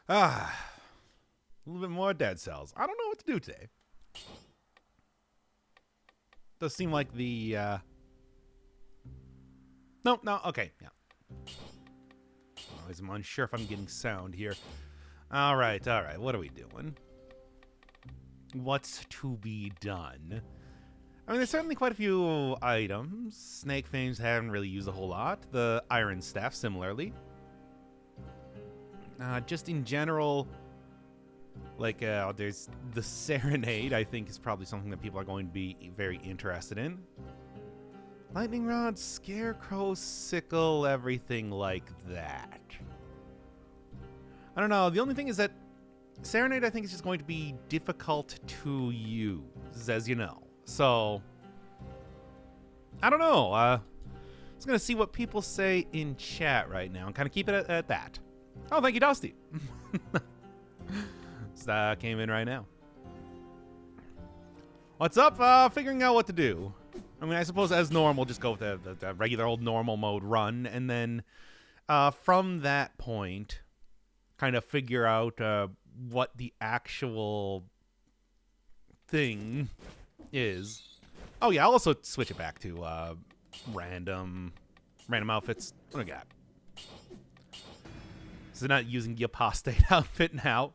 Ah, a little bit more dead cells. I don't know what to do today. Does seem like the, No, okay, yeah. I'm unsure if I'm getting sound here. All right, what are we doing? What's to be done? I mean, there's certainly quite a few items. Snake Fangs haven't really used a whole lot. The Iron Staff, similarly. Just in general, like, there's the Serenade, I think, is probably something that people are going to be very interested in. Lightning Rod, Scarecrow, Sickle, everything like that. I don't know. The only thing is that Serenade, I think, is just going to be difficult to use, as you know. So, I don't know. I'm just going to see what people say in chat right now and kind of keep it at that. Oh, thank you, Dusty. That came in right now. What's up? Figuring out what to do. I mean, I suppose as normal, just go with the regular old normal mode run, and then from that point, kind of figure out what the actual thing is. Oh yeah, I'll also switch it back to random outfits. What do I got? So not using the apostate outfit now.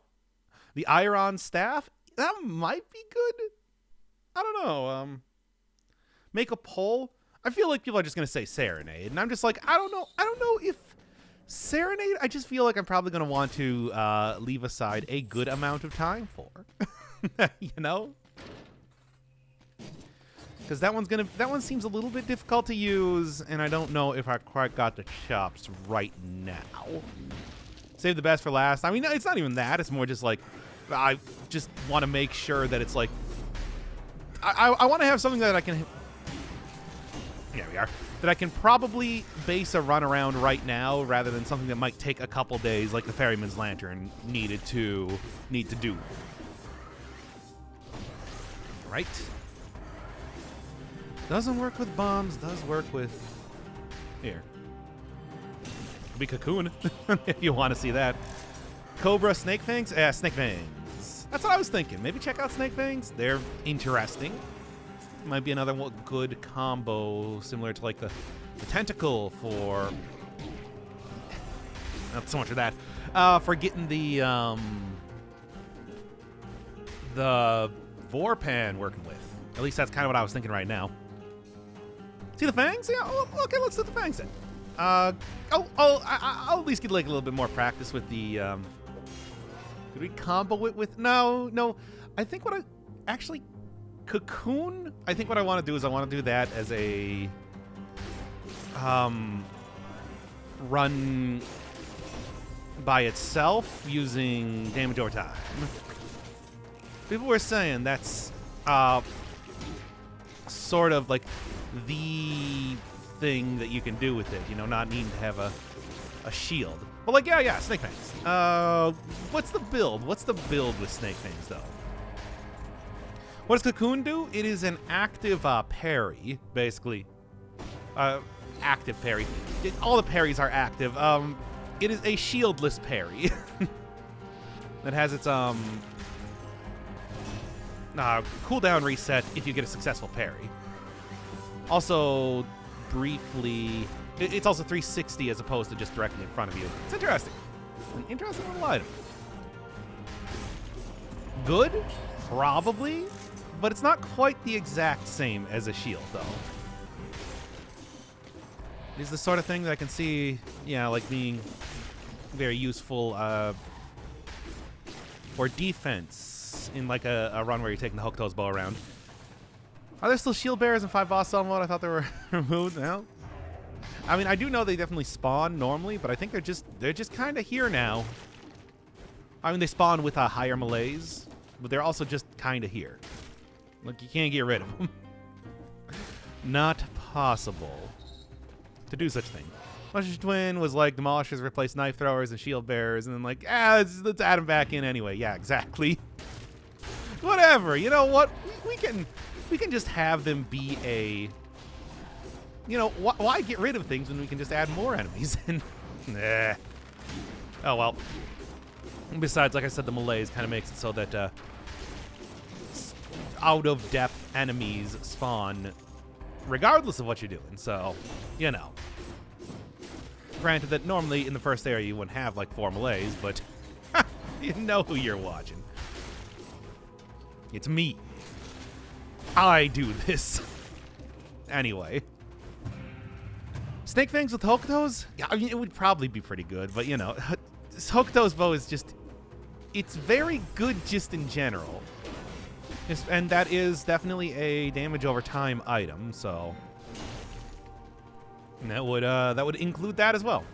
The Iron Staff, that might be good. I don't know. Make a poll. I feel like people are just gonna say Serenade, and I'm just like, I don't know if Serenade. I just feel like I'm probably gonna want to leave aside a good amount of time for, you know, because that one seems a little bit difficult to use, and I don't know if I quite got the chops right now. Save the best for last. I mean, it's not even that. It's more just like I just want to make sure that it's like I want to have something that I can. There we are. That I can probably base a run around right now, rather than something that might take a couple days, like the Ferryman's Lantern need to do. Right. Doesn't work with bombs. Does work with here. Be Cocoon if you want to see that. Cobra, Snake Fangs? Yeah, Snake Fangs. That's what I was thinking. Maybe check out Snake Fangs. They're interesting. Might be another good combo, similar to like the Tentacle for... Not so much for that. For getting the Vorpan working with. At least that's kind of what I was thinking right now. See the Fangs? Yeah, oh, okay, let's do the Fangs then. I'll at least get like a little bit more practice with the, could we combo it with, no, I think what actually, Cocoon, I think what I want to do is I want to do that as a, run by itself using damage over time. People were saying that's, sort of like the thing that you can do with it, you know, not needing to have a shield. But like, yeah, Snake Fangs. What's the build? What's the build with Snake Fangs, though? What does Cocoon do? It is an active parry, basically. Active parry. All the parries are active. It is a shieldless parry that has its cooldown reset if you get a successful parry. Also, briefly, it's also 360 as opposed to just directly in front of you. It's interesting. An interesting little item. Good? Probably. But it's not quite the exact same as a shield, though. It is the sort of thing that I can see, yeah, like being very useful for defense in like a run where you're taking the Hokuto's bow around. Are there still shield bearers in 5 boss cell mode? I thought they were removed. No. I mean, I do know they definitely spawn normally, but I think they're just kind of here now. I mean, they spawn with a higher malaise, but they're also just kind of here. Like, you can't get rid of them. Not possible to do such a thing. Mush's Twin was like, demolishers replace knife throwers and shield bearers, and then like, let's add them back in anyway. Yeah, exactly. Whatever. You know what? We can just have them be a... You know, why get rid of things when we can just add more enemies? And oh, well. Besides, like I said, the malaise kind of makes it so that out-of-depth enemies spawn regardless of what you're doing. So, you know. Granted that normally in the first area you wouldn't have like 4 malaise, but you know who you're watching. It's me. I do this. Anyway. Snake Fangs with Hokuto's? Yeah, I mean, it would probably be pretty good, but you know, Hokuto's bow is just, it's very good just in general. And that is definitely a damage over time item, so and that would include that as well.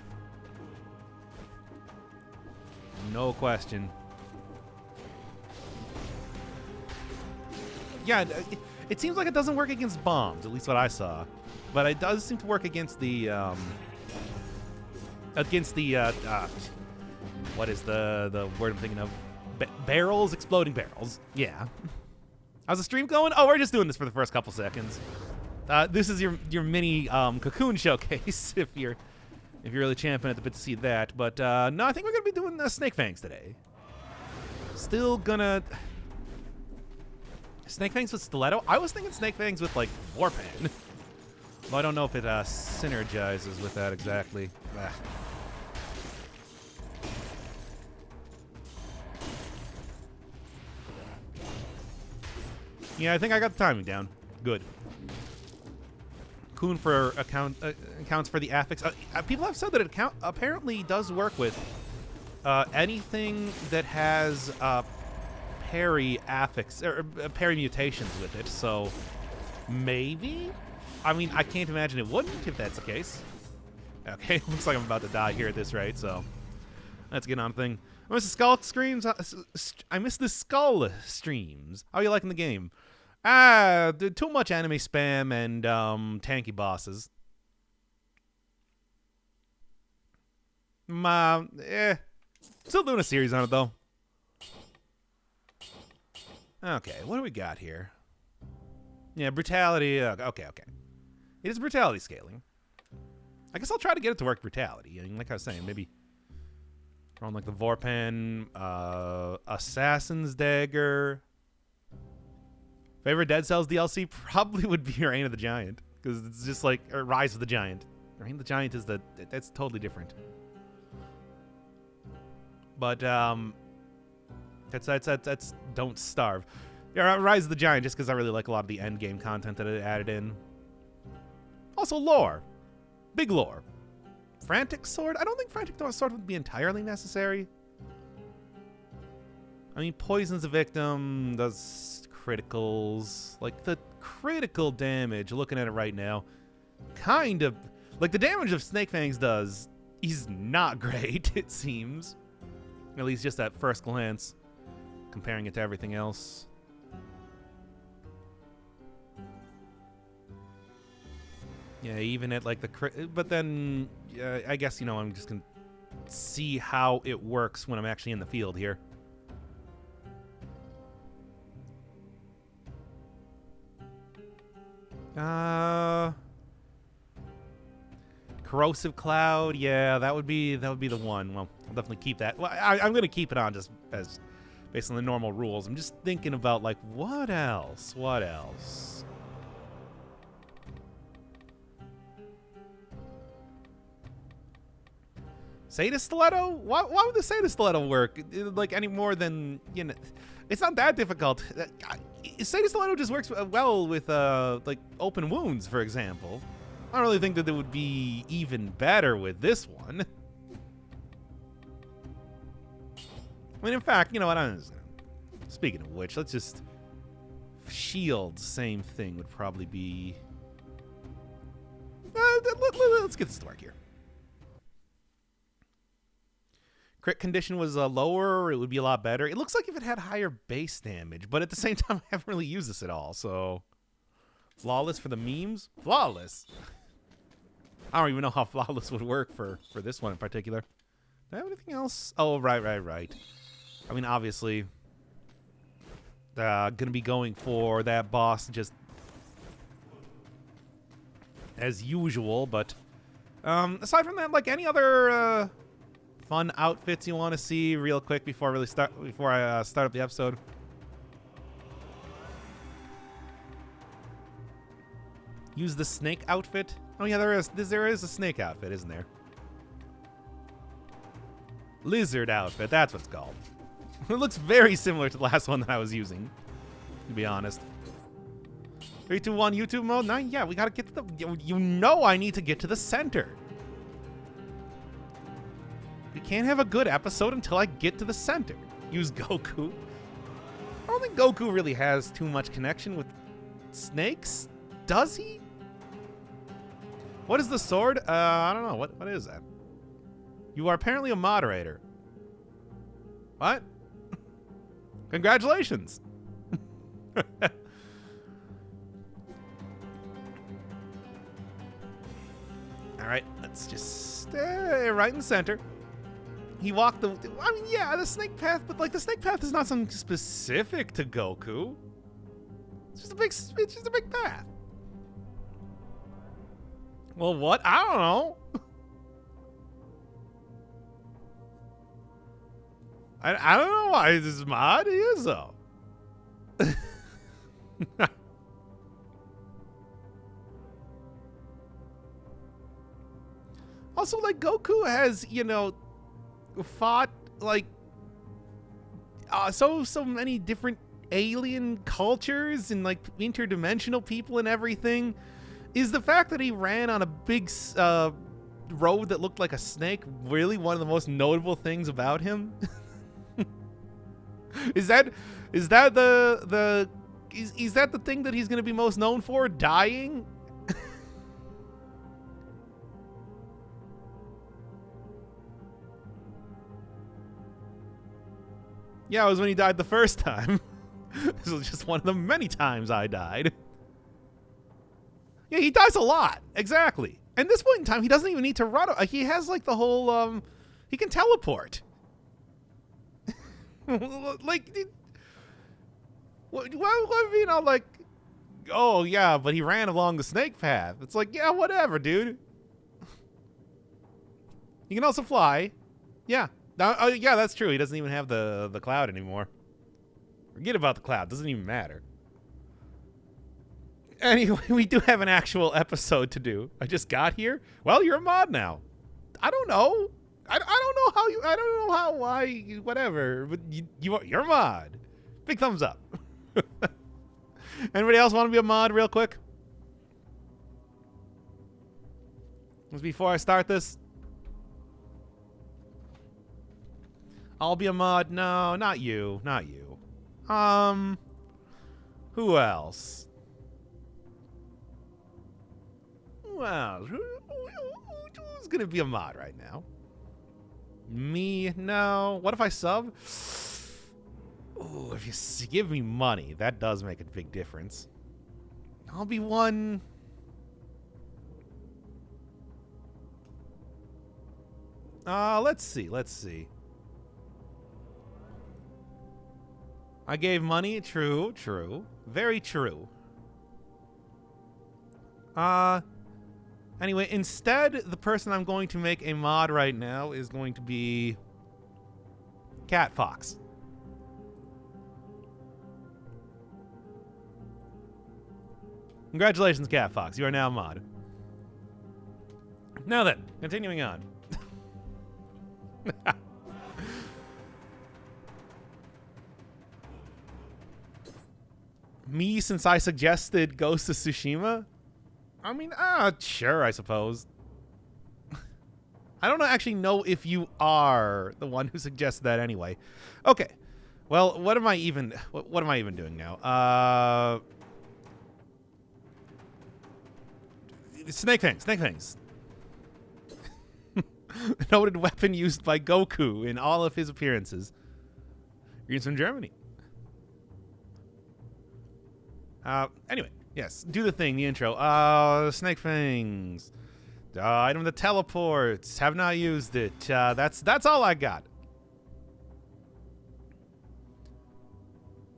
No question. Yeah, it seems like it doesn't work against bombs, at least what I saw. But it does seem to work against the what is the word I'm thinking of? Barrels, exploding barrels. Yeah. How's the stream going? Oh, we're just doing this for the first couple seconds. This is your mini Cocoon showcase if you're really champing at the bit to see that. But no, I think we're gonna be doing Snake Fangs today. Still gonna Snake Fangs with Stiletto. I was thinking Snake Fangs with like Warpan. Well, I don't know if it synergizes with that exactly. Ah. Yeah, I think I got the timing down. Good. Coon for accounts for the affix. People have said that it apparently does work with anything that has parry affix or parry mutations with it. So maybe. I mean, I can't imagine it wouldn't if that's the case. Okay, looks like I'm about to die here at this rate. So let's get on thing. I miss the skull screams. I miss the skull streams. How are you liking the game? Too much anime spam and tanky bosses. Still doing a series on it though. Okay, what do we got here? Yeah, brutality. Okay. It is brutality scaling. I guess I'll try to get it to work brutality. I mean, like I was saying, maybe on like the Vorpan, Assassin's Dagger. Favorite Dead Cells DLC probably would be Reign of the Giant, because it's just like Rise of the Giant. Reign of the Giant is that's totally different. But that's Don't Starve. Yeah, Rise of the Giant, just because I really like a lot of the end game content that it added in. Also lore, big lore. Frantic Sword. I don't think Frantic Sword would be entirely necessary. I mean, poisons a victim, does criticals. Like, the critical damage, looking at it right now, kind of... Like, the damage of Snake Fangs does is not great, it seems. At least just at first glance, comparing it to everything else. Yeah, even at, like, the... But then, I guess, you know, I'm just going to see how it works when I'm actually in the field here. Corrosive Cloud, yeah, that would be the one. Well, I'll definitely keep that. Well, I'm gonna keep it on just as based on the normal rules. I'm just thinking about like what else? What else? Sadist Stiletto? Why would the Sadist Stiletto work? Like any more than, you know, it's not that difficult. Sadist Stiletto just works well with like open wounds, for example. I don't really think that it would be even better with this one. I mean, in fact, you know what? Speaking of which, let's just shield. Same thing would probably be. Let's get this to work here. Crit condition was lower, it would be a lot better. It looks like if it had higher base damage, but at the same time, I haven't really used this at all, so... Flawless for the memes? Flawless! I don't even know how Flawless would work for this one in particular. Do I have anything else? Oh, right. I mean, obviously, gonna be going for that boss just as usual, but aside from that, like any other... fun outfits you want to see real quick before I start up the episode? Use the snake outfit. Oh yeah, there is a snake outfit, isn't there? Lizard outfit, that's what's called. It looks very similar to the last one that I was using, to be honest. 3, 2, 1, YouTube mode? No, yeah, we gotta get to the... You know I need to get to the center. We can't have a good episode until I get to the center. Use Goku. I don't think Goku really has too much connection with snakes. Does he? What is the sword? I don't know. What is that? You are apparently a moderator. What? Congratulations. All right, let's just stay right in the center. He walked the... I mean, yeah, the snake path, but like the snake path is not something specific to Goku. It's just a big path. Well, what? I don't know. I don't know why this is mod. He is though. Also, like, Goku has, you know, fought like so many different alien cultures and like interdimensional people and everything. Is the fact that he ran on a big road that looked like a snake really one of the most notable things about him? Is that the thing that he's going to be most known for? Dying? Yeah, it was when he died the first time. This was just one of the many times I died. Yeah, he dies a lot. Exactly. At this point in time, he doesn't even need to run. He has like the whole, he can teleport. Like, what, you know, like, oh yeah, but he ran along the snake path. It's like, yeah, whatever, dude. He can also fly. Yeah. Yeah, that's true. He doesn't even have the cloud anymore. Forget about the cloud. Doesn't even matter. Anyway, we do have an actual episode to do. I just got here. Well, you're a mod now. I don't know. I don't know how you. I don't know how. Why? Whatever. But you're a mod. Big thumbs up. Anybody else want to be a mod, real quick? Just before I start this. I'll be a mod. No, not you. Not you. Who else? Who else? Who's gonna be a mod right now? Me? No. What if I sub? Ooh, if you give me money, that does make a big difference. I'll be one. Let's see. Let's see. I gave money. True, true. Very true. Anyway, instead, the person I'm going to make a mod right now is going to be Cat Fox. Congratulations, Cat Fox. You are now a mod. Now then, continuing on. Me, since I suggested Ghost of Tsushima? I mean, sure, I suppose. I don't actually know if you are the one who suggested that anyway. Okay. Well, what am I even doing now? Snake Fangs. Noted weapon used by Goku in all of his appearances. Greetings from Germany. Anyway, yes, do the thing, the intro. Snake Fangs. Item that teleports. Have not used it. That's all I got.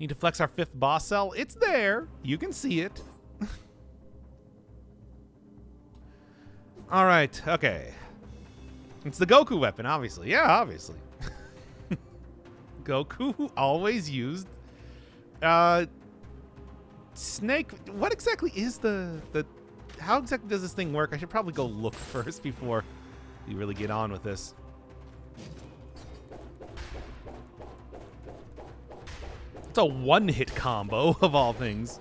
Need to flex our 5th boss cell. It's there. You can see it. All right. Okay. It's the Goku weapon, obviously. Yeah, obviously. Goku always used Snake. What exactly is the how exactly does this thing work? I should probably go look first before we really get on with this. It's a one-hit combo of all things.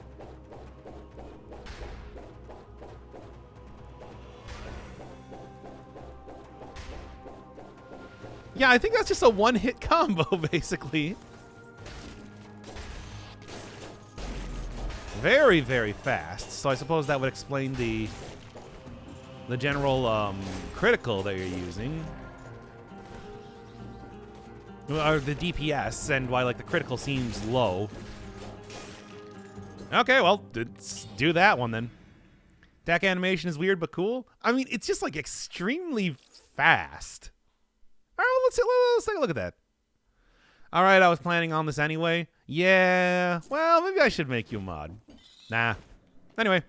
Yeah, I think that's just a one-hit combo, basically. Very, very fast. So I suppose that would explain the general critical that you're using. Or the DPS, and why like the critical seems low. Okay, well, let's do that one then. Attack animation is weird but cool. I mean, it's just like extremely fast. All right, let's take a look at that. All right, I was planning on this anyway. Yeah, well, maybe I should make you a mod. Nah. Anyway.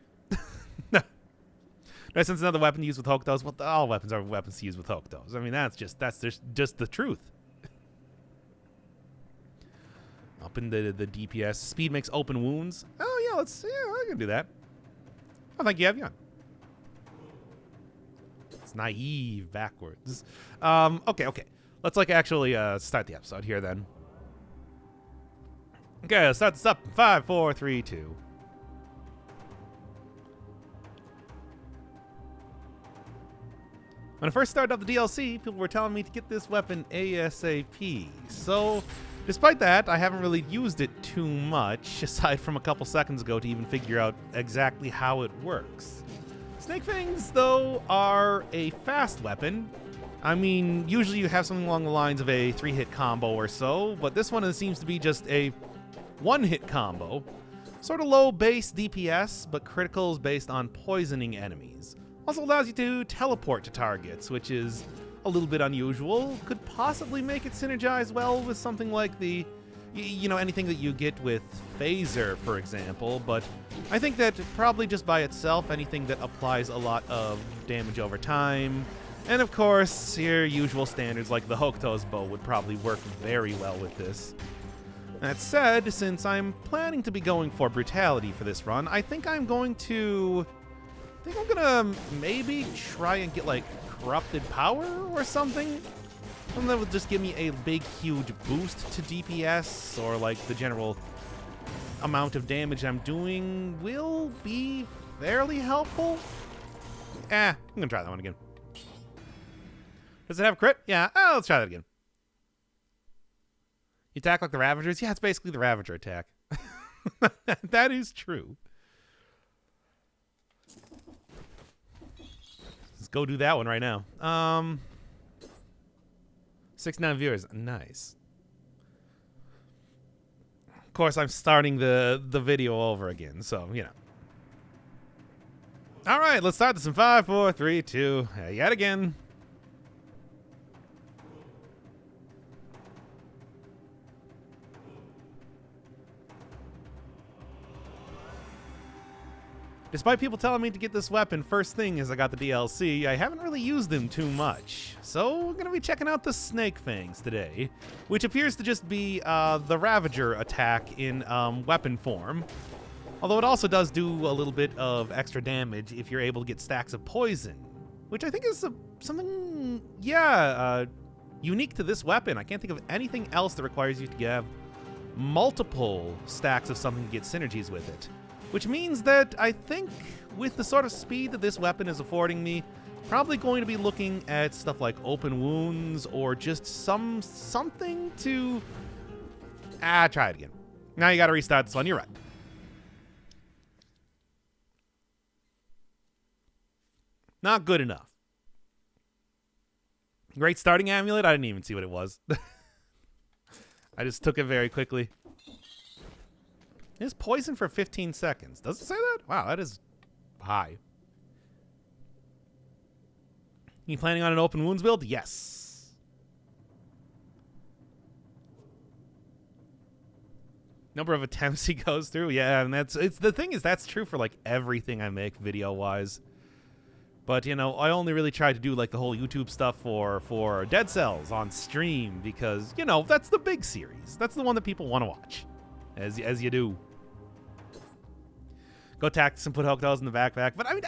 Since another weapon to use with Hokutos, well, all weapons are weapons to use with Hokutos. I mean, that's just the truth. Up in the DPS. Speed makes open wounds. Oh, yeah, I can do that. Oh, thank you, Evian. It's naive backwards. Okay. Let's like actually start the episode here then. Okay, let's start this up in 5, 4, 3, 2. When I first started up the DLC, people were telling me to get this weapon ASAP. So, despite that, I haven't really used it too much, aside from a couple seconds ago to even figure out exactly how it works. Snake Fangs, though, are a fast weapon. I mean, usually you have something along the lines of a 3-hit combo or so, but this one seems to be just a 1-hit combo. Sort of low base DPS, but criticals based on poisoning enemies. Also allows you to teleport to targets, which is a little bit unusual. Could possibly make it synergize well with something like the, anything that you get with Phaser, for example. But I think that probably just by itself, anything that applies a lot of damage over time. And of course, your usual standards like the Hokuto's bow would probably work very well with this. That said, since I'm planning to be going for brutality for this run, I think I'm gonna maybe try and get like corrupted power or something. Something that would just give me a big, huge boost to DPS, or like the general amount of damage I'm doing will be fairly helpful. I'm gonna try that one again. Does it have crit? Yeah, let's try that again. You attack like the Ravagers? Yeah, it's basically the Ravager attack. That is true. Let's go do that one right now. 69 viewers. Nice. Of course, I'm starting the video over again, so, All right, let's start this in 5, 4, 3, 2. Yet again. Despite people telling me to get this weapon first thing as I got the DLC, I haven't really used them too much. So we're going to be checking out the Snake Fangs today, which appears to just be the Ravager attack in weapon form. Although it also does do a little bit of extra damage if you're able to get stacks of poison, which I think is something, unique to this weapon. I can't think of anything else that requires you to have multiple stacks of something to get synergies with it. Which means that I think with the sort of speed that this weapon is affording me, probably going to be looking at stuff like open wounds or just something to... try it again. Now you gotta restart this one, you're right. Not good enough. Great starting amulet? I didn't even see what it was. I just took it very quickly. It's poison for 15 seconds. Does it say that? Wow, that is high. You planning on an open wounds build? Yes. Number of attempts he goes through? Yeah, and the thing is that's true for like everything I make video-wise. But, you know, I only really tried to do, like, the whole YouTube stuff for Dead Cells on stream because, you know, that's the big series. That's the one that people want to watch, as you do. Go tactics and put Hokuto's in the backpack. But, I mean,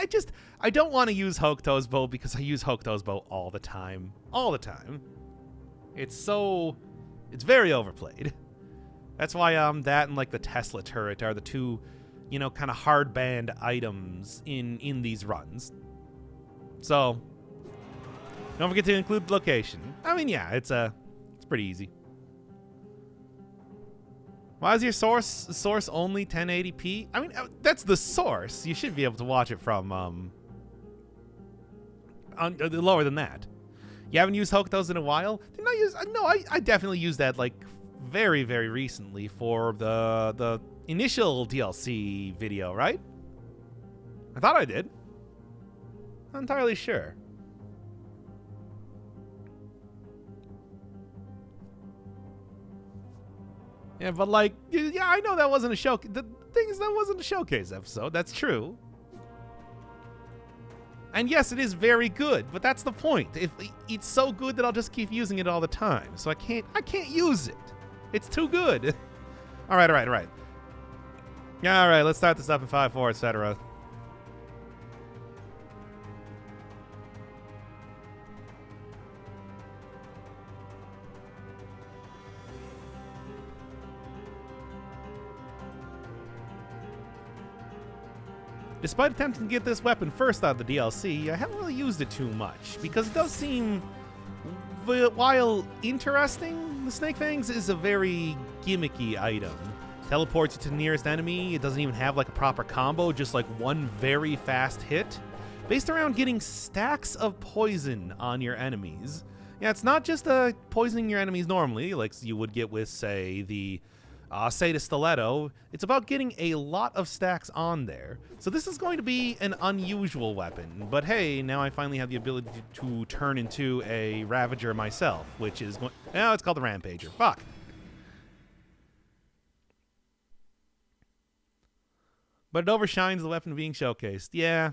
I don't want to use Hokuto's bow because I use Hokuto's bow all the time. All the time. It's very overplayed. That's why that and, like, the Tesla turret are the two, you know, kind of hard-banned items in these runs. So, don't forget to include location. I mean, yeah, it's pretty easy. Why is your source only 1080p? I mean, that's the source. You should be able to watch it from lower than that. You haven't used Hokuto's in a while? Didn't I use? No, I definitely used that like very, very recently for the initial DLC video, right? I thought I did. Not entirely sure. Yeah, but like, yeah, I know that wasn't a show. The thing is, that wasn't a showcase episode. That's true. And yes, it is very good, but that's the point. It's so good that I'll just keep using it all the time. So I can't use it. It's too good. All right. Yeah, all right. Let's start this up in 5-4, etc. Despite attempting to get this weapon first out of the DLC, I haven't really used it too much, because it does seem, while interesting, the Snake Fangs is a very gimmicky item. Teleports you to the nearest enemy, it doesn't even have like a proper combo, just like one very fast hit, based around getting stacks of poison on your enemies. Yeah, it's not just poisoning your enemies normally, like you would get with, say, the stiletto. It's about getting a lot of stacks on there. So this is going to be an unusual weapon, but hey, now I finally have the ability to turn into a Ravager myself, which is now it's called the Rampager. Fuck. But it overshines the weapon being showcased. Yeah.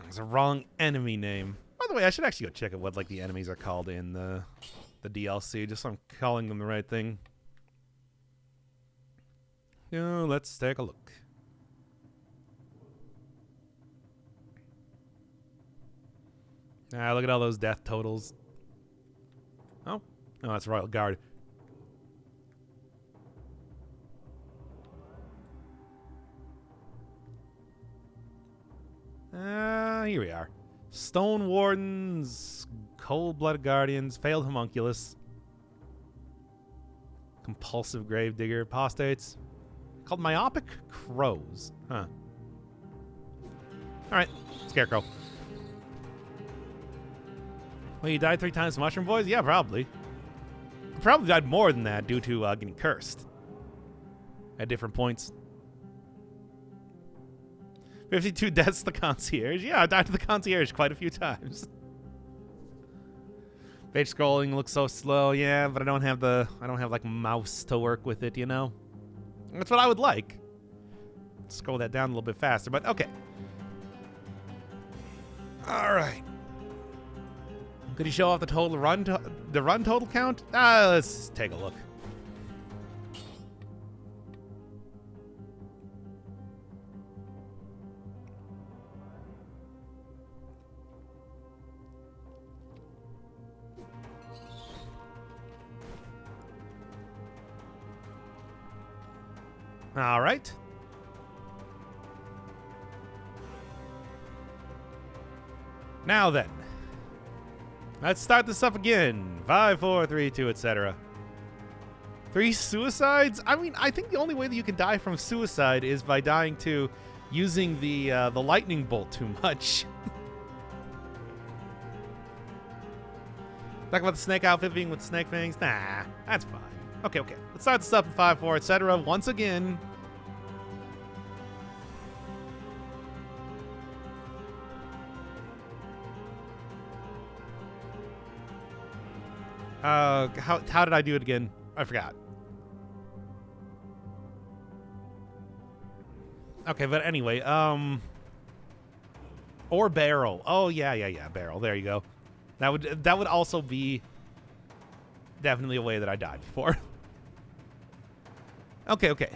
It's a wrong enemy name. By the way, I should actually go check out what like the enemies are called in the DLC, just so I'm calling them the right thing. Let's take a look. Look at all those death totals. Oh, no, that's Royal Guard. Here we are. Stone Wardens, Cold-Blooded Guardians, Failed Homunculus, Compulsive Gravedigger, Apostates, called Myopic Crows. Huh. Alright, Scarecrow. Well, you died 3 times, Mushroom Boys? Yeah, probably. Probably died more than that due to getting cursed at different points. 52 deaths to the concierge. Yeah, I died to the concierge quite a few times. Page scrolling looks so slow. Yeah, but I don't have like mouse to work with it, you know? That's what I would like. Scroll that down a little bit faster, but okay. All right. Could you show off the total run total count? Let's take a look. All right. Now then, let's start this up again. 5, 4, 3, 2, etc. 3 suicides? I mean, I think the only way that you can die from suicide is by dying to using the lightning bolt too much. Talk about the snake outfit being with snake fangs? Nah, that's fine. Okay. Let's start this up in 5, 4, etc. Once again. How did I do it again? I forgot. Okay, but anyway, or barrel. Oh yeah, barrel. There you go. That would also be definitely a way that I died before. Okay.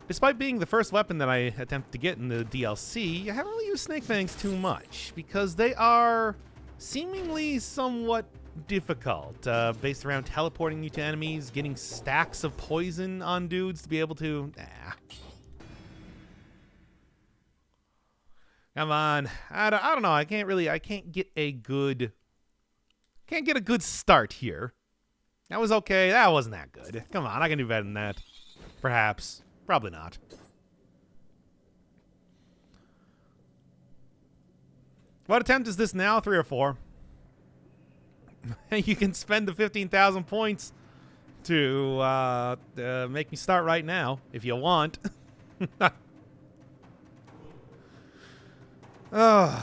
Despite being the first weapon that I attempt to get in the DLC, I haven't really used Snake Fangs too much because they are seemingly somewhat difficult, based around teleporting you to enemies, getting stacks of poison on dudes to be able to... Come on. I don't know. I can't get a good start here. That was okay. That wasn't that good. Come on, I can do better than that. Perhaps. Probably not. What attempt is this now? 3 or 4? You can spend the 15,000 points to make me start right now, if you want. Why's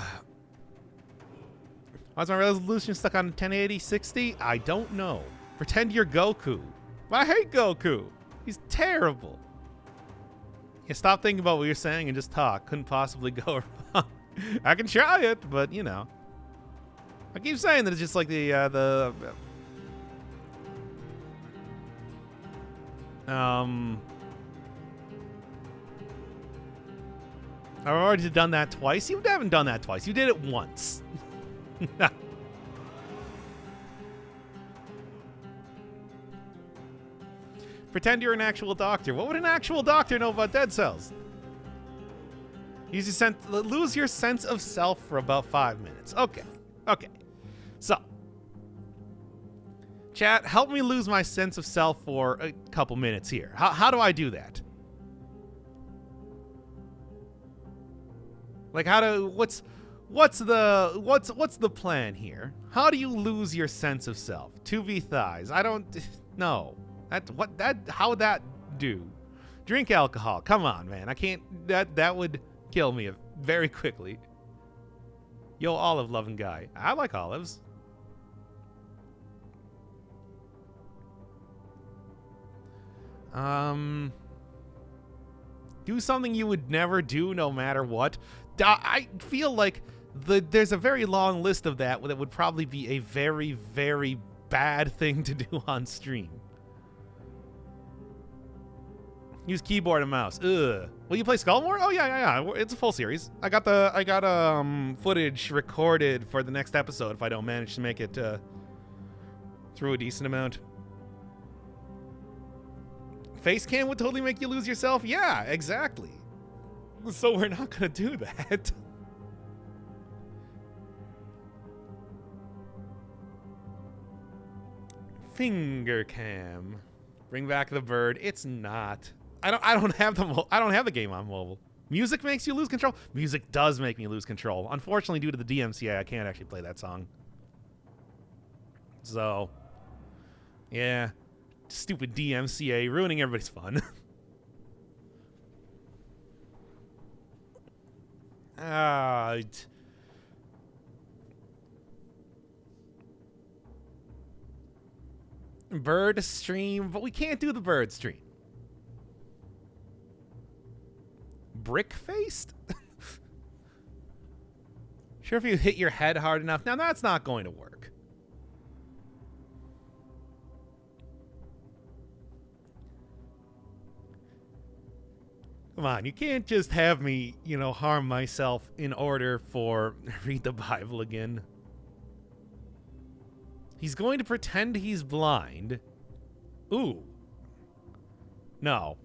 my resolution stuck on 1080, 60? I don't know. Pretend you're Goku. But I hate Goku. He's terrible. Yeah, stop thinking about what you're saying and just talk. Couldn't possibly go wrong. I can try it, but you know. I keep saying that it's just like I've already done that twice. You haven't done that twice. You did it once. Pretend you're an actual doctor. What would an actual doctor know about dead cells? Lose your sense of self for about 5 minutes. Okay. So, chat, help me lose my sense of self for a couple minutes here. How do I do that? Like, what's the plan here? How do you lose your sense of self? 2v thighs. I don't know. How would that do? Drink alcohol. Come on, man. I can't. That would kill me very quickly. Yo, olive loving guy. I like olives. Do something you would never do, no matter what. I feel like there's a very long list of that would probably be a very, very bad thing to do on stream. Use keyboard and mouse. Ugh. Will you play Skullmore? Oh yeah. It's a full series. I got footage recorded for the next episode if I don't manage to make it through a decent amount. Face cam would totally make you lose yourself. Yeah, exactly. So we're not gonna do that. Finger cam. Bring back the bird. It's not. I don't have the game on mobile. Music makes you lose control. Music does make me lose control. Unfortunately, due to the DMCA, I can't actually play that song. So, yeah, stupid DMCA ruining everybody's fun. Bird stream, but we can't do the bird stream. Brick-faced? Sure, if you hit your head hard enough. Now, that's not going to work. Come on, you can't just have me, harm myself in order for read the Bible again. He's going to pretend he's blind. Ooh. No.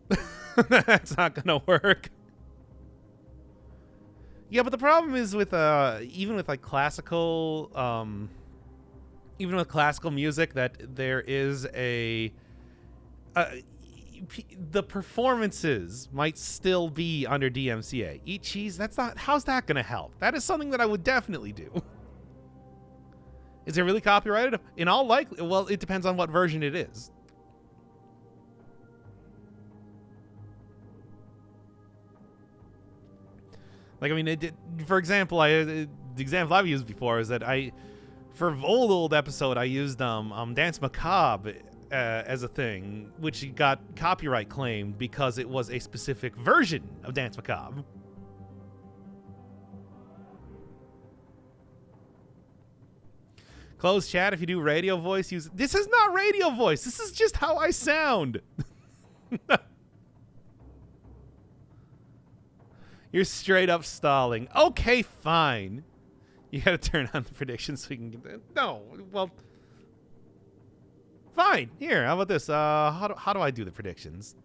That's not going to work. Yeah, but the problem is with even with like classical music that there is the performances might still be under DMCA. Eat cheese, how's that going to help? That is something that I would definitely do. Is it really copyrighted? In all likelihood, well, it depends on what version it is. Like, I mean, for example, the example I've used before is that For old episode, I used Dance Macabre as a thing, which got copyright claimed because it was a specific version of Dance Macabre. Close chat if you do radio voice. Use this is not radio voice. This is just how I sound. You're straight up stalling. Okay, fine. You gotta turn on the predictions so you can get that. No, well, fine. Here, how about this? How do I do the predictions?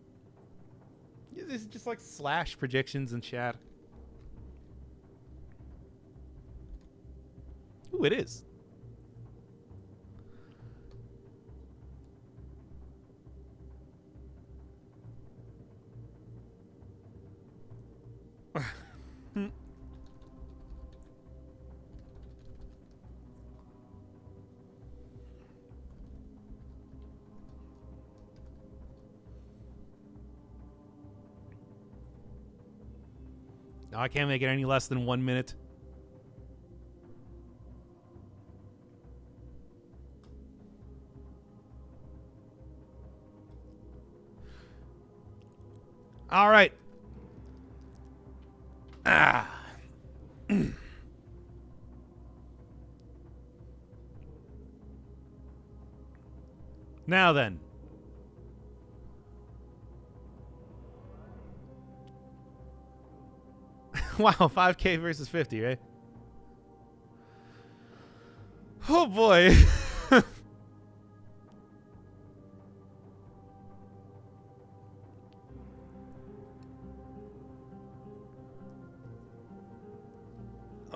This is just like slash predictions in chat. Ooh, it is. No, I can't make it any less than 1 minute. All right. Now then. Wow, 5K versus 50, right? Oh boy.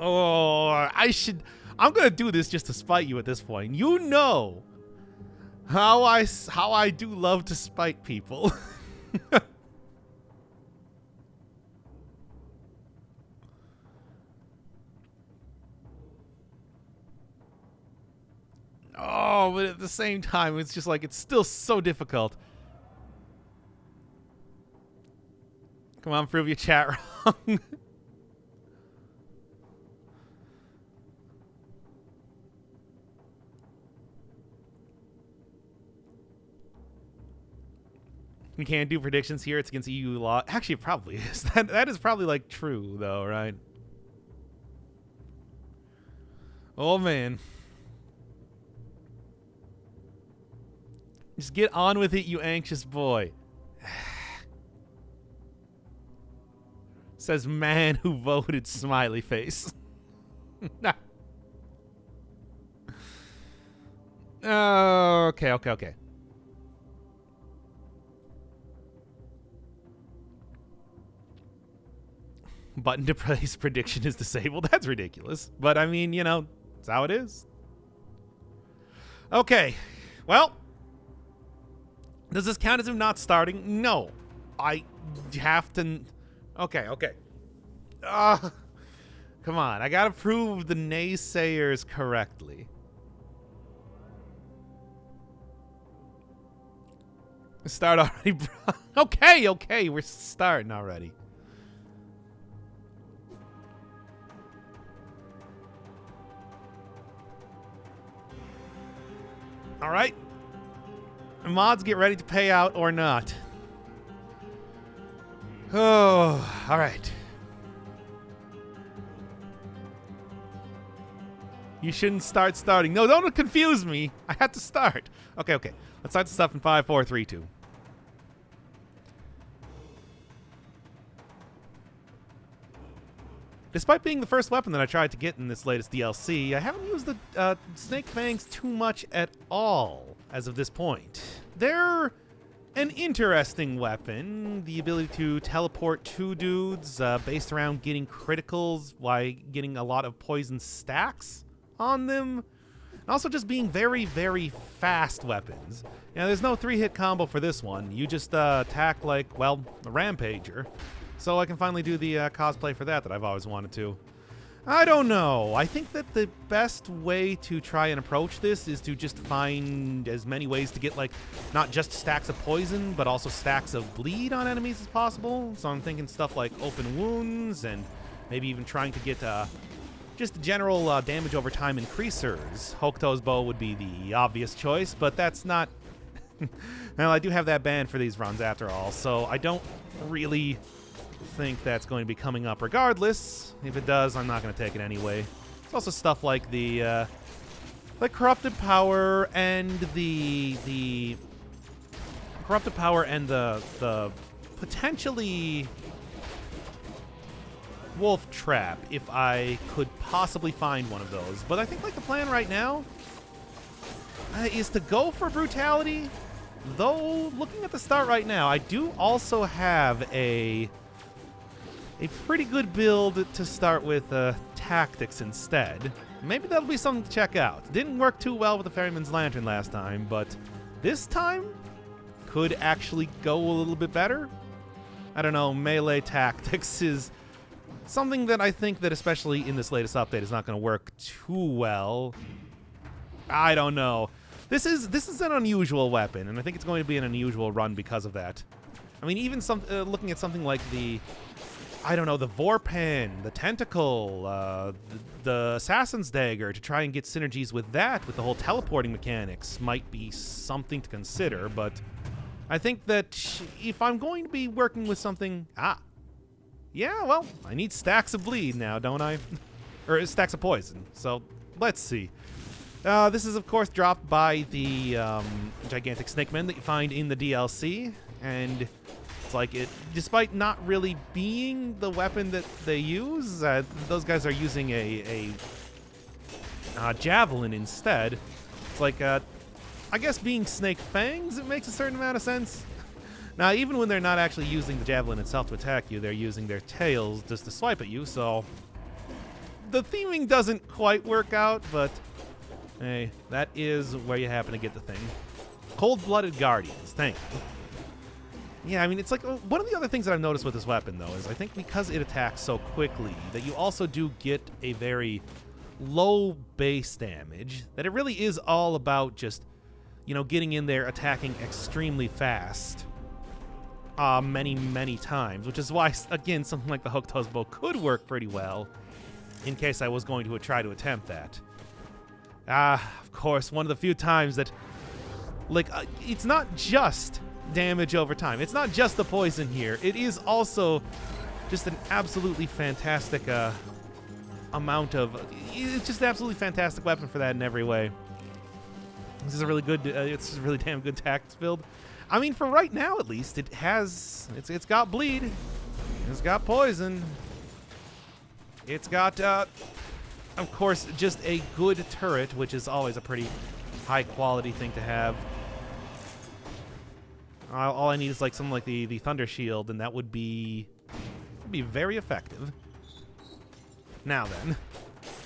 Oh, I'm gonna do this just to spite you at this point. You know how I do love to spite people. Oh, but at the same time, it's just like, it's still so difficult. Come on, prove your chat wrong. We can't do predictions here. It's against EU law. Actually, it probably is. That is probably, like, true, though, right? Oh, man. Just get on with it, you anxious boy. Says man who voted smiley face. Okay. Button to place prediction is disabled. That's ridiculous. But I mean, you know, that's how it is. Okay. Well, does this count as him not starting? No. I have to... Okay. Come on. I gotta prove the naysayers correctly. Start already, bro. Okay. We're starting already. All right. Mods, get ready to pay out or not. Oh, all right. You shouldn't starting. No, don't confuse me. I had to start. Okay. Let's start the stuff in 5, 4, 3, 2. Despite being the first weapon that I tried to get in this latest DLC, I haven't used the Snake Fangs too much at all as of this point. They're an interesting weapon. The ability to teleport two dudes based around getting criticals while getting a lot of poison stacks on them. And also just being very, very fast weapons. You know, there's no 3-hit combo for this one. You just attack like, well, a Rampager. So I can finally do the cosplay for that I've always wanted to. I don't know. I think that the best way to try and approach this is to just find as many ways to get, like, not just stacks of poison, but also stacks of bleed on enemies as possible. So I'm thinking stuff like open wounds and maybe even trying to get just general damage over time increasers, Hokuto's bow would be the obvious choice, but that's not... Well, I do have that banned for these runs after all, so I don't really think that's going to be coming up regardless. If it does, I'm not going to take it anyway. There's also stuff like the corrupted power and the corrupted power and the potentially wolf trap if I could possibly find one of those. But I think like the plan right now is to go for brutality. Though looking at the start right now, I do also have a pretty good build to start with tactics instead. Maybe that'll be something to check out. Didn't work too well with the Ferryman's Lantern last time, but this time could actually go a little bit better. I don't know, melee tactics is something that I think that especially in this latest update is not going to work too well. I don't know. This is an unusual weapon, and I think it's going to be an unusual run because of that. I mean, even looking at something like the Vorpen, the Tentacle, the Assassin's Dagger, to try and get synergies with that, with the whole teleporting mechanics, might be something to consider, but I think that if I'm going to be working with something... Yeah, well, I need stacks of bleed now, don't I? Or stacks of poison, so let's see. This is, of course, dropped by the gigantic snake men that you find in the DLC, and it's like despite not really being the weapon that they use, those guys are using a javelin instead. It's like, I guess being snake fangs, it makes a certain amount of sense. Now, even when they're not actually using the javelin itself to attack you, they're using their tails just to swipe at you, so the theming doesn't quite work out, but hey, that is where you happen to get the thing. Cold-blooded guardians, thank you. Yeah, I mean, it's like one of the other things that I've noticed with this weapon, though, is I think because it attacks so quickly that you also do get a very low base damage, that it really is all about just, you know, getting in there, attacking extremely fast many times, which is why, again, something like the Hokuto's bow could work pretty well in case I was going to try to attempt that. Of course, one of the few times that, like, it's not just damage over time. It's not just the poison here. It is also just an absolutely fantastic amount of... It's just an absolutely fantastic weapon for that in every way. This is a really good... it's a really damn good tactics build. I mean, for right now, at least, it has... It's got bleed. It's got poison. It's got... of course, just a good turret, which is always a pretty high-quality thing to have. All I need is like something like the Thunder Shield, and that would be very effective. Now then,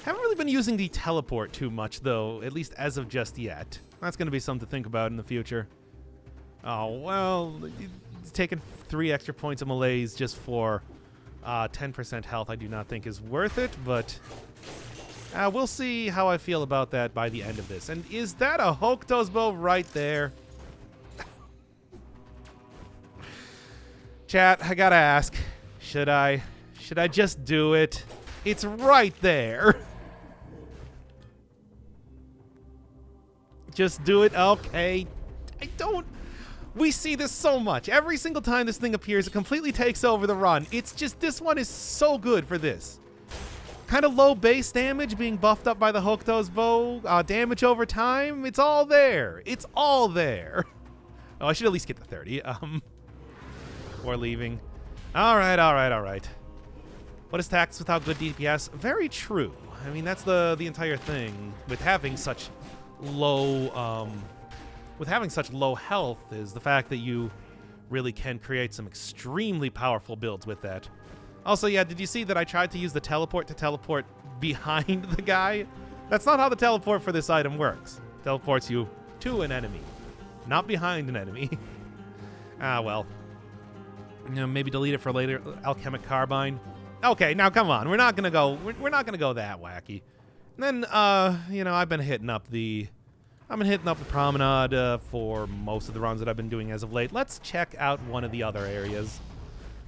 haven't really been using the teleport too much, though, at least as of just yet. That's going to be something to think about in the future. Oh, well, taking 3 extra points of malaise just for 10% health I do not think is worth it, but... we'll see how I feel about that by the end of this. And is that a Hokuto's bow right there? Chat, I gotta ask. Should I just do it? It's right there. Just do it? Okay. I don't... We see this so much. Every single time this thing appears, it completely takes over the run. It's just, this one is so good for this. Kind of low base damage being buffed up by the Hokuto's bow. Damage over time, it's all there. It's all there. Oh, I should at least get to 30. Before leaving. All right. What is tactics without good DPS? Very true. I mean, that's the entire thing with having such low health, is the fact that you really can create some extremely powerful builds with that. Also, yeah, did you see that I tried to use the teleport to teleport behind the guy? That's not how the teleport for this item works. It teleports you to an enemy, not behind an enemy. Well. You know, maybe delete it for later. Alchemic Carbine. Okay, now come on. We're not gonna go that wacky. And then, you know, I've been hitting up the promenade for most of the runs that I've been doing as of late. Let's check out one of the other areas.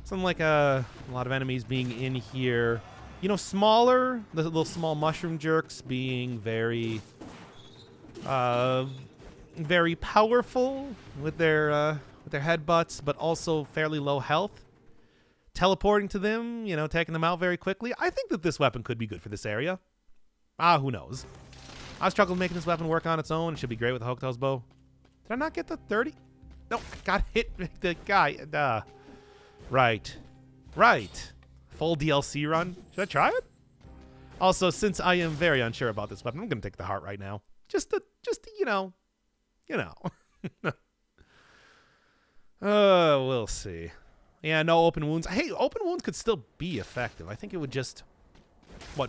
Something like a lot of enemies being in here. You know, smaller, the little small mushroom jerks being very, very powerful with their headbutts, but also fairly low health. Teleporting to them, you know, taking them out very quickly. I think that this weapon could be good for this area. Who knows? I struggling making this weapon work on its own. It should be great with a Hokuto's bow. Did I not get the 30? No, got hit with the guy. Right. Full DLC run. Should I try it? Also, since I am very unsure about this weapon, I'm going to take the heart right now. Just to, you know. We'll see. Yeah, no open wounds. Hey, open wounds could still be effective. I think it would just,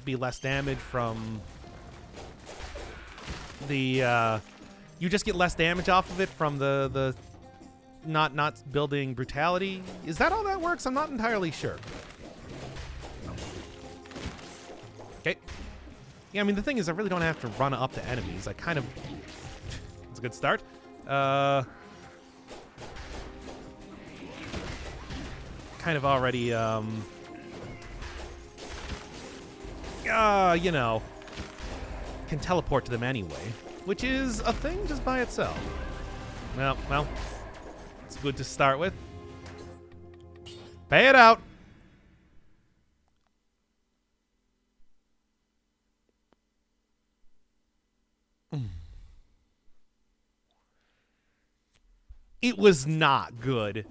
be less damage from the, you just get less damage off of it from the not building brutality. Is that how that works? I'm not entirely sure. Okay. Yeah, I mean, the thing is, I really don't have to run up to enemies. I kind of... It's a good start. Kind of already, you know, can teleport to them anyway, which is a thing just by itself. Well, it's good to start with. Pay it out. It was not good.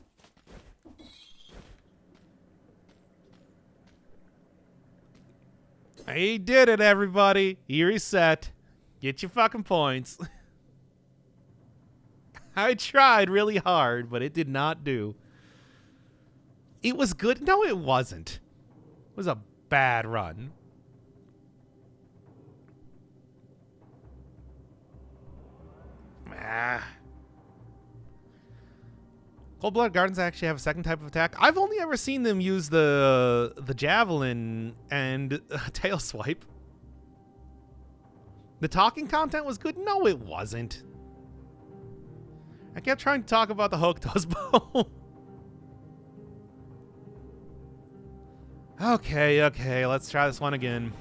He did it, everybody. He reset. Get your fucking points. I tried really hard, but it did not do. It was good. No, it wasn't. It was a bad run. Cold-Blooded Gardens actually have a second type of attack. I've only ever seen them use the javelin and tail swipe. The talking content was good? No, it wasn't. I kept trying to talk about the Hokuto's bow. Okay, let's try this one again.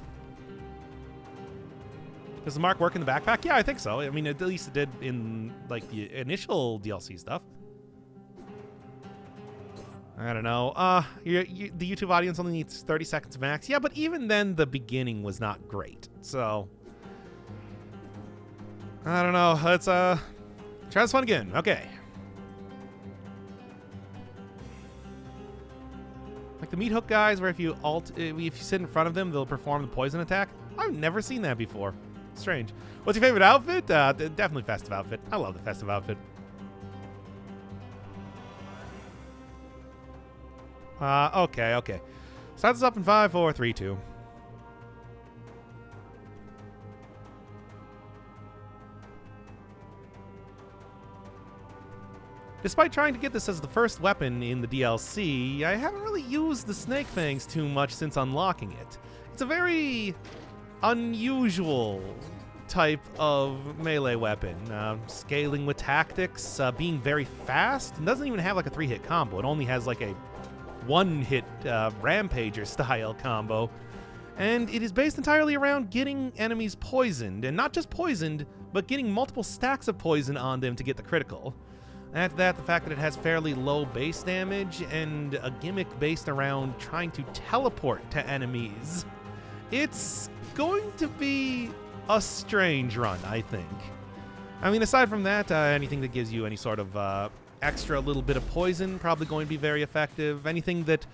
Does the mark work in the backpack? Yeah, I think so. I mean, at least it did in, like, the initial DLC stuff. I don't know. The YouTube audience only needs 30 seconds max. Yeah, but even then, the beginning was not great. So, I don't know. Let's try this one again. Okay. Like the meat hook guys, where if you sit in front of them, they'll perform the poison attack. I've never seen that before. Strange. What's your favorite outfit? Definitely festive outfit. I love the festive outfit. Okay. Start this up in 5, 4, 3, 2. Despite trying to get this as the first weapon in the DLC, I haven't really used the Snake Fangs too much since unlocking it. It's a very unusual type of melee weapon. Scaling with tactics, being very fast, and doesn't even have like a 3-hit combo. It only has like a 1-hit Rampager style combo. And it is based entirely around getting enemies poisoned, and not just poisoned, but getting multiple stacks of poison on them to get the critical. After that, the fact that it has fairly low base damage and a gimmick based around trying to teleport to enemies. It's going to be a strange run, I think. I mean, aside from that, anything that gives you any sort of extra little bit of poison, probably going to be very effective. Anything that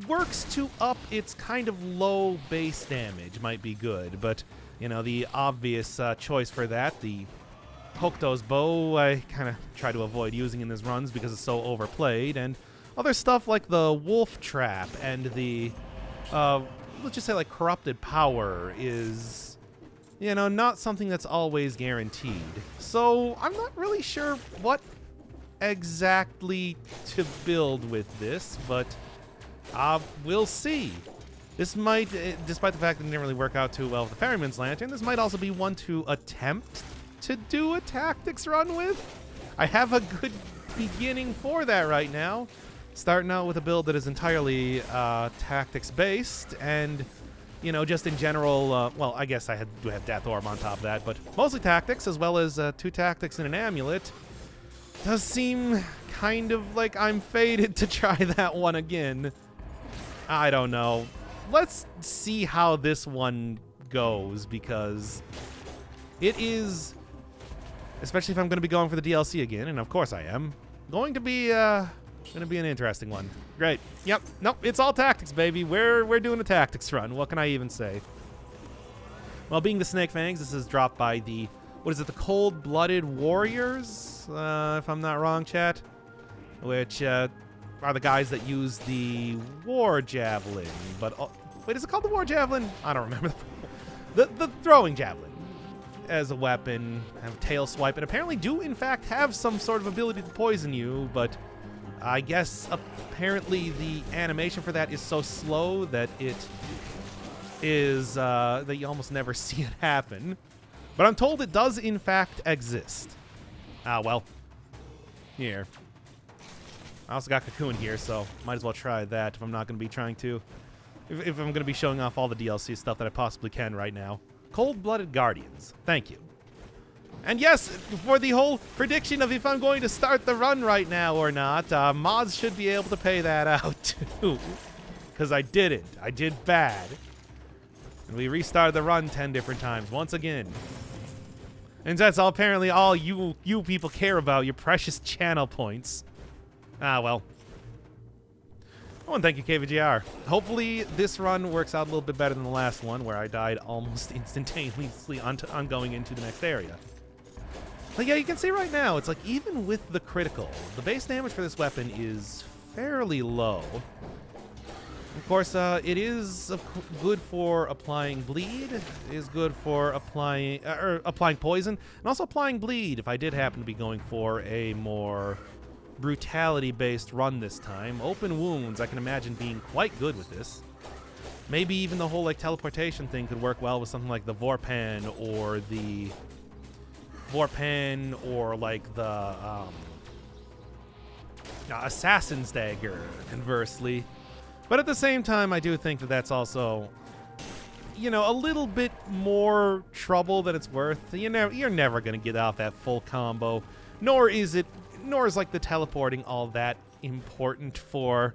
works to up its kind of low base damage might be good, but, you know, the obvious choice for that, the Hokuto's bow, I kind of try to avoid using in these runs because it's so overplayed, and other stuff like the wolf trap and the, let's just say like corrupted power is, you know, not something that's always guaranteed. So I'm not really sure what exactly to build with this, but we'll see. This might, despite the fact that it didn't really work out too well with the Ferryman's Lantern, this might also be one to attempt to do a tactics run with. I have a good beginning for that right now. starting out with a build that is entirely tactics-based, and, you know, just in general, well, I guess I do have Death Orb on top of that, but mostly tactics, as well as 2 tactics and an amulet. Does seem kind of like I'm fated to try that one again. I don't know. Let's see how this one goes, because it is, especially if I'm going to be going for the DLC again, and of course I am, going to be an interesting one. Great. Yep. Nope. It's all tactics, baby. We're doing a tactics run. What can I even say? Well, being the Snake Fangs, this is dropped by the, what is it, the Cold-Blooded Warriors, if I'm not wrong, chat, which are the guys that use the War Javelin. But wait, is it called the War Javelin? I don't remember. The throwing javelin as a weapon, have tail swipe, and apparently do in fact have some sort of ability to poison you, but I guess apparently the animation for that is so slow that it is that you almost never see it happen. But I'm told it does in fact exist. Ah, well. Here. I also got Cocoon here, so might as well try that if I'm not going to be trying to, if I'm going to be showing off all the DLC stuff that I possibly can right now. Cold-Blooded Guardians. Thank you. And yes, for the whole prediction of if I'm going to start the run right now or not, mods should be able to pay that out too. Because I didn't. I did bad. And we restarted the run 10 different times once again. And that's apparently all you people care about, your precious channel points. Ah, well. Oh, and thank you, KVGR. Hopefully this run works out a little bit better than the last one, where I died almost instantaneously on going into the next area. But yeah, you can see right now, it's like even with the critical, the base damage for this weapon is fairly low. Of course, it is good for applying bleed, it is good for applying poison, and also applying bleed if I did happen to be going for a more brutality-based run this time. Open wounds, I can imagine being quite good with this. Maybe even the whole like teleportation thing could work well with something like the Vorpan or like the Assassin's Dagger, conversely. But at the same time, I do think that that's also, you know, a little bit more trouble than it's worth. You're never going to get out that full combo, nor is like the teleporting all that important for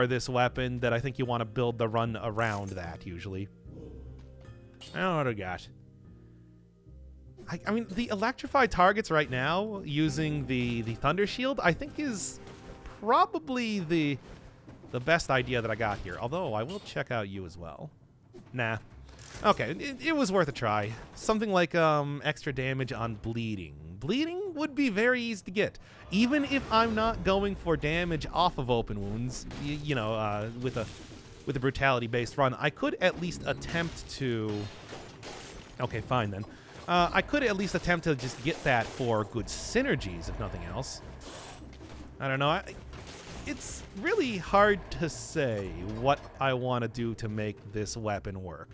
this weapon that I think you want to build the run around that usually. I don't know what I got. I mean, the electrified targets right now using the Thunder Shield, I think is probably the best idea that I got here. Although, I will check out you as well. Nah. Okay, it was worth a try. Something like extra damage on bleeding. Bleeding would be very easy to get. Even if I'm not going for damage off of open wounds, you know, with a brutality-based run, I could at least attempt to... Okay, fine then. I could at least attempt to just get that for good synergies, if nothing else. I don't know. It's really hard to say what I want to do to make this weapon work.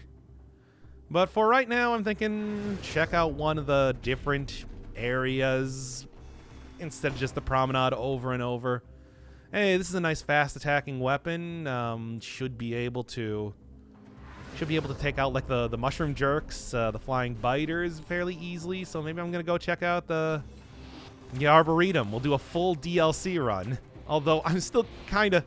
But for right now, I'm thinking check out one of the different areas instead of just the promenade over and over. Hey, this is a nice fast attacking weapon. Should be able to take out like the mushroom jerks, the flying biters fairly easily. So maybe I'm gonna go check out the Arboretum. We'll do a full DLC run. Although I'm still kind of,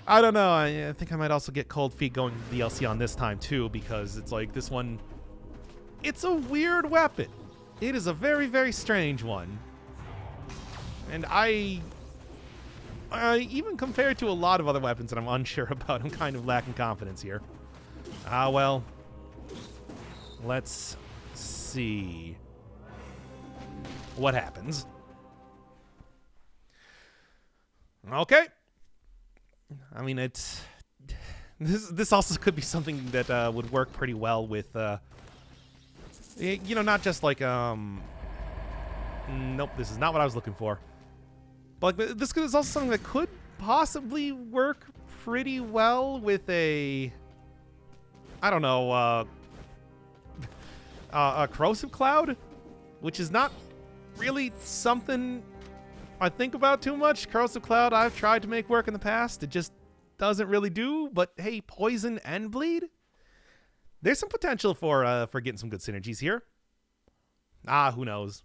I don't know. I think I might also get cold feet going to DLC on this time too, because it's like this one. It's a weird weapon. It is a very, very strange one. And even compared to a lot of other weapons that I'm unsure about, I'm kind of lacking confidence here. Ah, well. Let's see what happens. Okay. I mean, it's... This also could be something that would work pretty well with... you know, not just like... Nope, this is not what I was looking for. But like, this is also something that could possibly work pretty well with a... I don't know, a corrosive cloud, which is not really something I think about too much. Corrosive Cloud I've tried to make work in the past. It just doesn't really do. But hey, poison and bleed? There's some potential for getting some good synergies here. Who knows?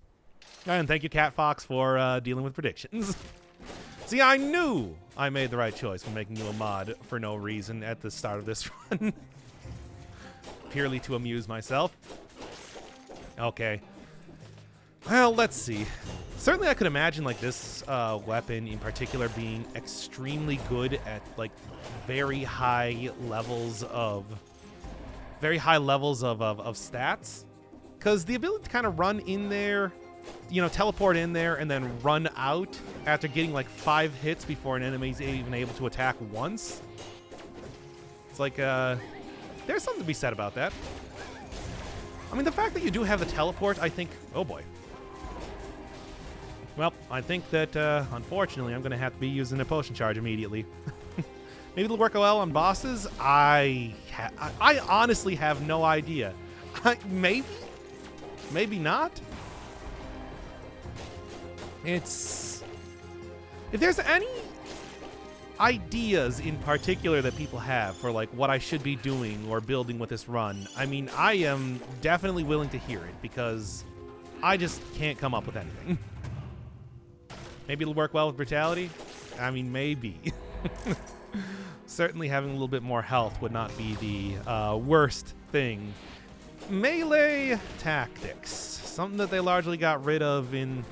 And thank you, Cat Fox, for dealing with predictions. See, I knew I made the right choice when making you a mod for no reason at the start of this run. Purely to amuse myself. Okay. Well, let's see. Certainly I could imagine like this weapon in particular being extremely good at like very high levels of stats. Because the ability to kind of run in there, you know, teleport in there and then run out after getting like 5 hits before an enemy's even able to attack once. It's like, there's something to be said about that. I mean, the fact that you do have the teleport, I think, oh boy. Well, I think that, unfortunately, I'm going to have to be using a potion charge immediately. Maybe it'll work well on bosses. I honestly have no idea. Maybe not. If there's any ideas in particular that people have for like what I should be doing or building with this run, I mean, I am definitely willing to hear it because I just can't come up with anything. Maybe it'll work well with brutality. I mean, maybe. Certainly having a little bit more health would not be the worst thing. Melee tactics. Something that they largely got rid of in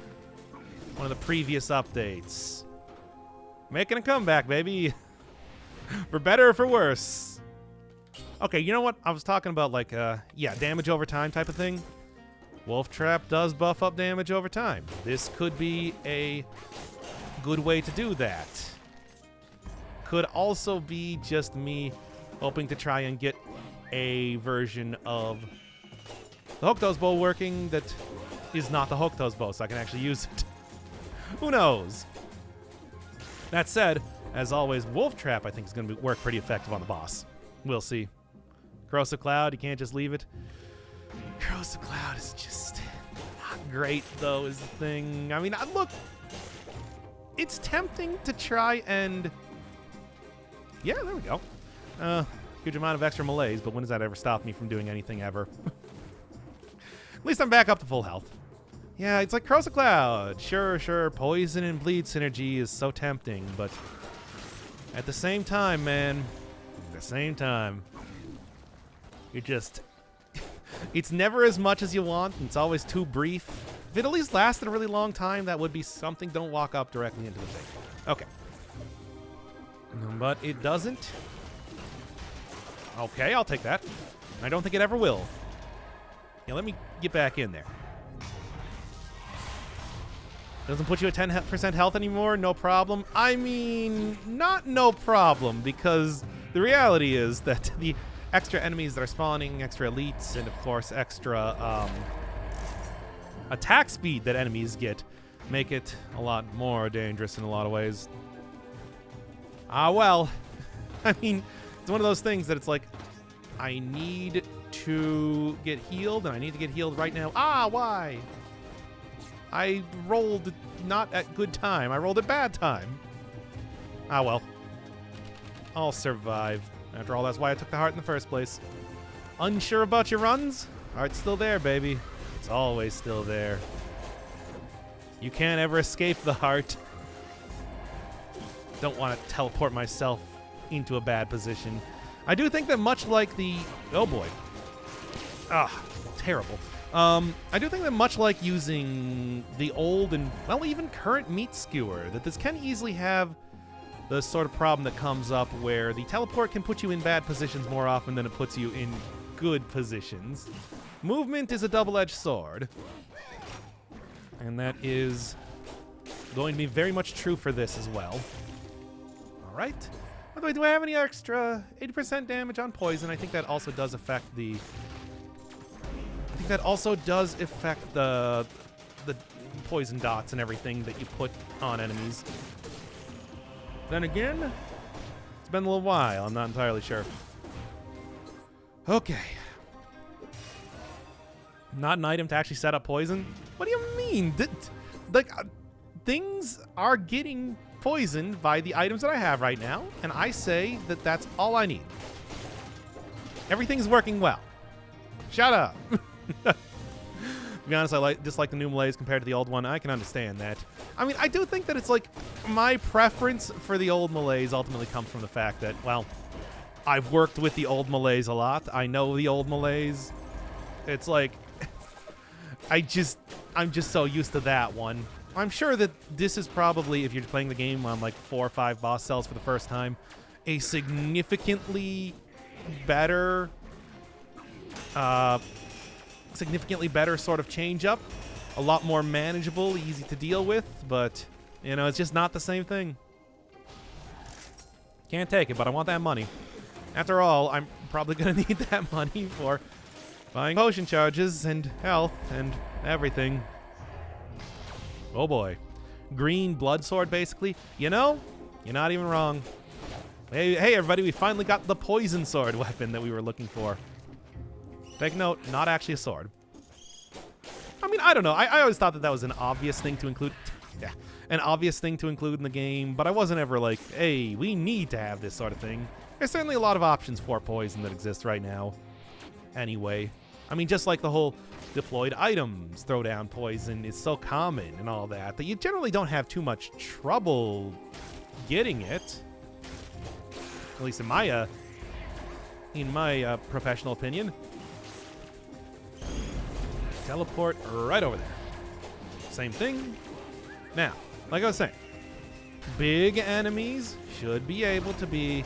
one of the previous updates. Making a comeback, baby. For better or for worse. Okay, you know what? I was talking about like, damage over time type of thing. Wolf Trap does buff up damage over time. This could be a good way to do that. Could also be just me hoping to try and get a version of the Hooktoes bow working that is not the Hooktoes bow, so I can actually use it. Who knows? That said, as always, Wolf Trap I think is going to work pretty effective on the boss. We'll see. Corrosive Cloud, you can't just leave it. Corrosive Cloud is just not great, though, is the thing. I mean, look, it's tempting to try and... Yeah, there we go. Huge amount of extra melees, but when does that ever stop me from doing anything ever? At least I'm back up to full health. Yeah, it's like Corrosive Cloud. Sure, poison and bleed synergy is so tempting, but at the same time, man, at the same time, you just... It's never as much as you want, and it's always too brief. If it at least lasted a really long time, that would be something. Don't walk up directly into the thing. Okay. But it doesn't. Okay, I'll take that. I don't think it ever will. Yeah, let me get back in there. Doesn't put you at 10% health anymore? No problem. I mean, not no problem, because the reality is that the extra enemies that are spawning, extra elites, and of course extra attack speed that enemies get make it a lot more dangerous in a lot of ways. Well, I mean, it's one of those things that it's like, I need to get healed, and I need to get healed right now. Why? I rolled not at good time. I rolled at bad time. Well. I'll survive. After all, that's why I took the heart in the first place. Unsure about your runs? Heart's still there, baby. It's always still there. You can't ever escape the heart. Don't want to teleport myself into a bad position. I do think that much like the... Oh, boy. Terrible. I do think that much like using the old and, well, even current meat skewer, that this can easily have the sort of problem that comes up where the teleport can put you in bad positions more often than it puts you in good positions. Movement is a double-edged sword. And that is going to be very much true for this as well. All right. By the way, do I have any extra 80% damage on poison? I think that also does affect the... I think that also does affect the poison dots and everything that you put on enemies. Then again, it's been a little while. I'm not entirely sure. Okay. Not an item to actually set up poison? What do you mean? things are getting poisoned by the items that I have right now, and I say that that's all I need. Everything's working well. Shut up. To be honest, I dislike the new Malaise compared to the old one. I can understand that. I mean, I do think that it's like my preference for the old Malaise ultimately comes from the fact that, well, I've worked with the old Malaise a lot. I know the old Malaise. It's like I'm just so used to that one. I'm sure that this is probably, if you're playing the game on like 4 or 5 boss cells for the first time, a significantly better sort of change up. A lot more manageable, easy to deal with, but, you know, it's just not the same thing. Can't take it, but I want that money. After all, I'm probably going to need that money for buying potion charges and health and everything. Oh boy. Green blood sword, basically. You know, you're not even wrong. Hey, everybody, we finally got the poison sword weapon that we were looking for. Take note, not actually a sword. I mean, I don't know. I always thought that that was an obvious thing to include. Yeah, an obvious thing to include in the game, but I wasn't ever like, hey, we need to have this sort of thing. There's certainly a lot of options for poison that exist right now. Anyway, I mean, just like the whole deployed items throw down poison is so common and all that, that you generally don't have too much trouble getting it. At least in my professional opinion. Teleport right over there. Same thing. Now, like I was saying, big enemies should be able to be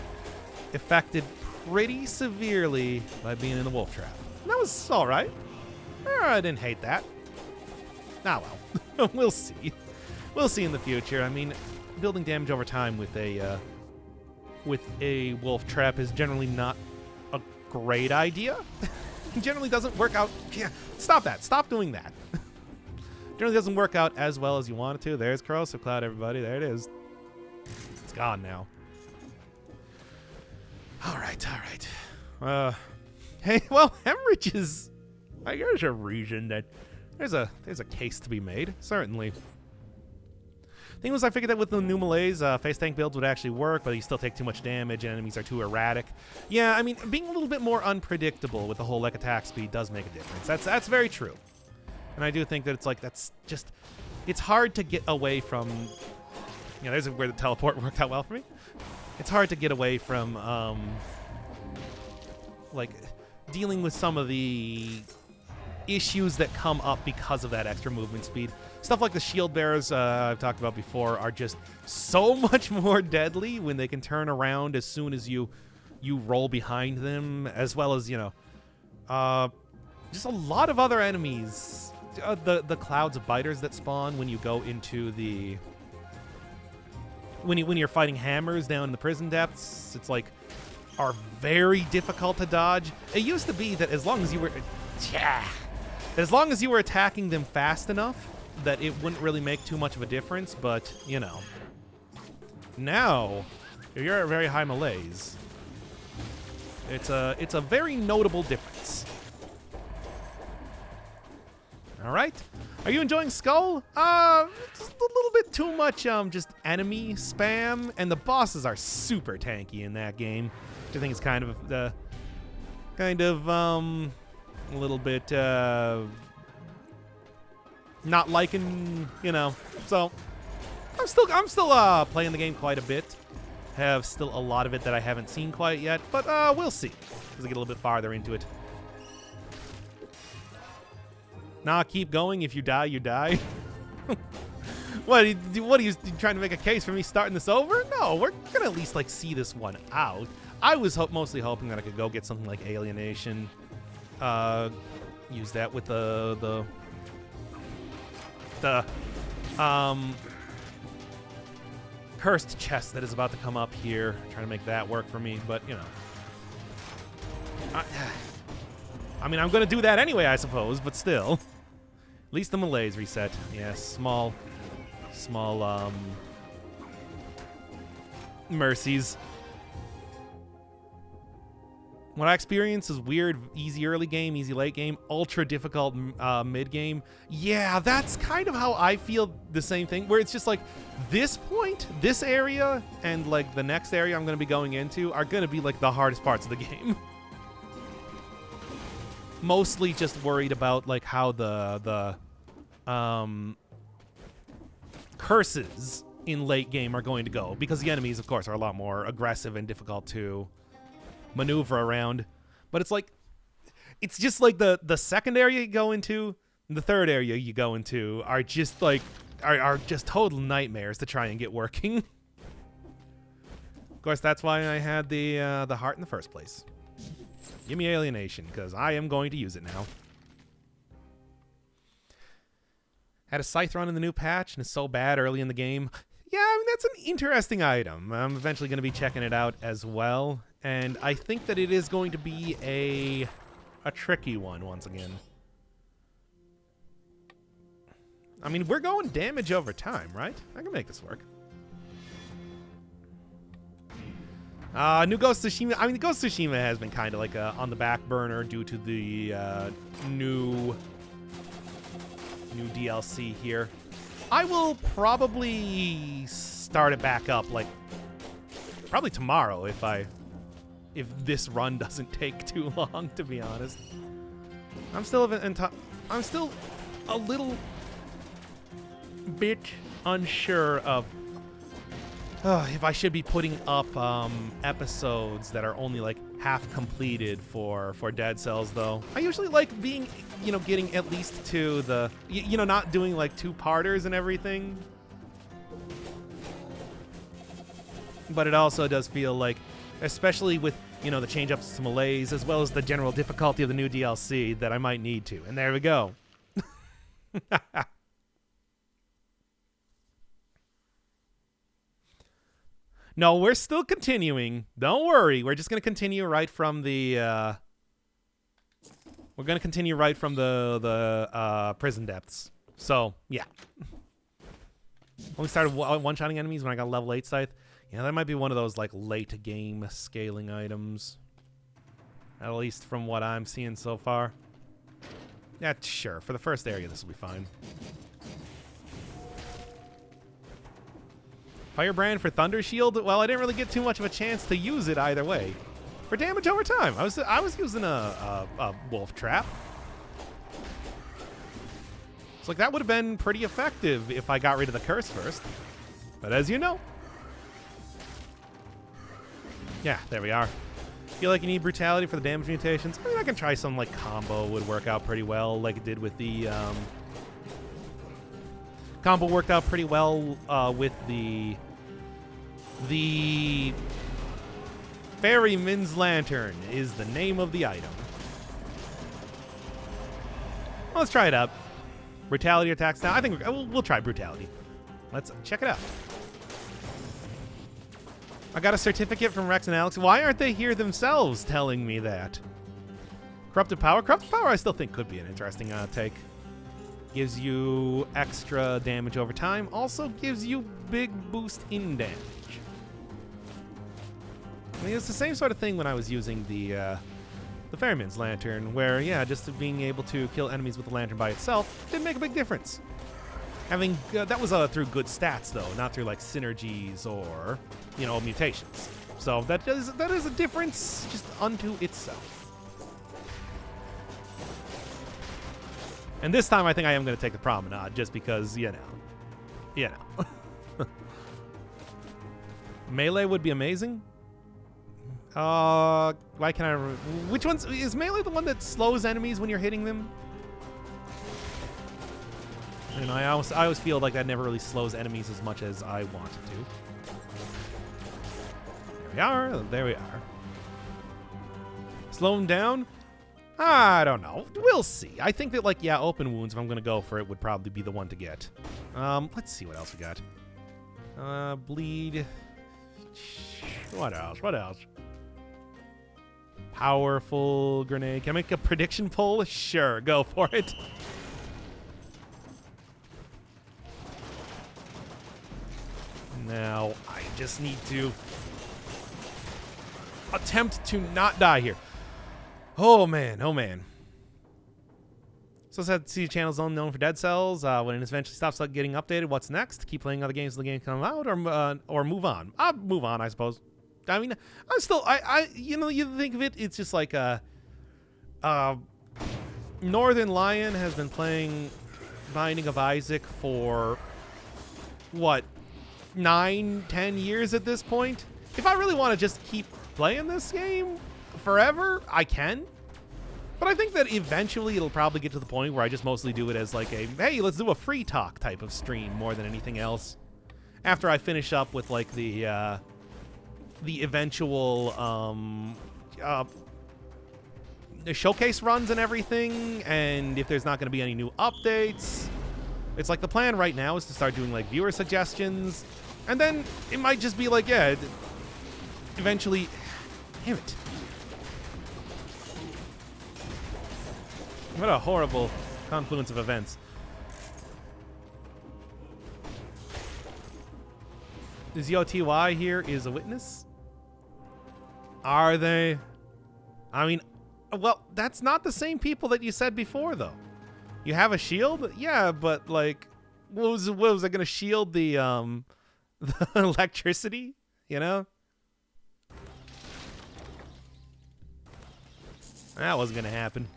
affected pretty severely by being in the wolf trap. And that was all right. I didn't hate that. Ah, well. We'll see. We'll see in the future. I mean, building damage over time with a wolf trap is generally not a great idea. It generally doesn't work out. Yeah, stop that. Stop doing that. Generally doesn't work out as well as you want it to. There's Corrosive Cloud, everybody. There it is. It's gone now. All right. Hey, well, hemorrhages. I guess a reason that there's a case to be made. Certainly. Thing was, I figured that with the new Malaise, face tank builds would actually work, but you still take too much damage and enemies are too erratic. Yeah, I mean, being a little bit more unpredictable with the whole like attack speed does make a difference. That's very true. And I do think that it's like, that's just, it's hard to get away from, you know, there's where the teleport worked out well for me. It's hard to get away from, like, dealing with some of the issues that come up because of that extra movement speed. Stuff like the shield bearers I've talked about before are just so much more deadly when they can turn around as soon as you roll behind them, as well as, you know, just a lot of other enemies. The clouds of biters that spawn when you go into the when you're fighting hammers down in the prison depths, it's like are very difficult to dodge. It used to be that as long as you were attacking them fast enough that it wouldn't really make too much of a difference, but, you know. Now, if you're at a very high Malaise, it's a very notable difference. All right. Are you enjoying Skull? Just a little bit too much just enemy spam, and the bosses are super tanky in that game, which I think is kind of a little bit not liking, you know. So I'm still playing the game quite a bit. Have still a lot of it that I haven't seen quite yet, but we'll see as I get a little bit farther into it. Nah, keep going. If you die, you die. What are you trying to make a case for me starting this over? No, we're gonna at least like see this one out. I was mostly hoping that I could go get something like Alienation. Use that with the cursed chest that is about to come up here. Trying to make that work for me, but you know. I mean, I'm going to do that anyway, I suppose, but still. At least the Malaise reset. Yeah, small mercies. What I experience is weird, easy early game, easy late game, ultra difficult mid game. Yeah, that's kind of how I feel the same thing, where it's just like this point, this area, and like the next area I'm going to be going into are going to be like the hardest parts of the game. Mostly just worried about like how the curses in late game are going to go, because the enemies, of course, are a lot more aggressive and difficult to maneuver around. But it's like, it's just like the second area you go into, and the third area you go into are just like are just total nightmares to try and get working. Of course, that's why I had the heart in the first place. Give me alienation, because I am going to use it now. Had a scythe run in the new patch, and it's so bad early in the game. Yeah, I mean, that's an interesting item. I'm eventually going to be checking it out as well. And I think that it is going to be a tricky one once again. I mean, we're going damage over time, right? I can make this work. New Ghost of Tsushima. I mean, Ghost of Tsushima has been kind of like on the back burner due to the new DLC here. I will probably start it back up, like, probably tomorrow if this run doesn't take too long, to be honest. I'm still a little bit unsure of if I should be putting up episodes that are only like half completed for Dead Cells, though. I usually like being, getting at least to the, not doing like two-parters and everything. But it also does feel like, especially with, the change-ups to Malaise, as well as the general difficulty of the new DLC, that I might need to. And there we go. No, we're still continuing. Don't worry. We're just going to continue right from the prison depths. So, yeah. Only started one-shotting enemies when I got level 8 scythe. Yeah, that might be one of those like late game scaling items. At least from what I'm seeing so far. Yeah, sure. For the first area, this will be fine. Firebrand for Thunder Shield. Well, I didn't really get too much of a chance to use it either way. For damage over time, I was using a wolf trap. So like that would have been pretty effective if I got rid of the curse first. But as you know, yeah, there we are. Feel like you need brutality for the damage mutations. I mean, I can try some like combo would work out pretty well, like it did with the combo worked out pretty well with the Ferryman's Lantern is the name of the item. Well, let's try it out. Brutality attacks now. I think we'll try brutality. Let's check it out. I got a certificate from Rex and Alex. Why aren't they here themselves telling me that? Corrupted Power? Corrupted Power I still think could be an interesting take. Gives you extra damage over time. Also gives you big boost in damage. I mean, it's the same sort of thing when I was using the Ferryman's Lantern, where, yeah, just being able to kill enemies with the lantern by itself didn't make a big difference. Having that was through good stats, though, not through, like, synergies or, mutations. So that is a difference just unto itself. And this time I think I am going to take the promenade just because, Melee would be amazing. Why can I... Which one's... Is melee the one that slows enemies when you're hitting them? And I always feel like that never really slows enemies as much as I want it to. There we are. There we are. Slow them down? I don't know. We'll see. I think that, like, yeah, open wounds, if I'm going to go for it, would probably be the one to get. Let's see what else we got. Bleed. What else? What else? Powerful grenade. Can I make a prediction poll? Sure, go for it. Now, I just need to attempt to not die here. Oh, man. Oh, man. So sad to see channels known for Dead Cells. When it eventually stops getting updated, what's next? Keep playing other games until the game come out, or move on? I'll move on, I suppose. I mean, I'm still, you know, you think of it, it's just like, Northern Lion has been playing Binding of Isaac for, what, 9-10 years at this point? If I really want to just keep playing this game forever, I can. But I think that eventually it'll probably get to the point where I just mostly do it as like a, hey, let's do a free talk type of stream more than anything else. After I finish up with like the eventual the showcase runs and everything, and if there's not going to be any new updates, it's like the plan right now is to start doing like viewer suggestions, and then it might just be like, yeah, eventually, damn it. What a horrible confluence of events. Is YOTY here is a witness? Are they? I mean, well, that's not the same people that you said before, though. You have a shield? Yeah, but, like, what was it going to shield the electricity, you know? That wasn't going to happen.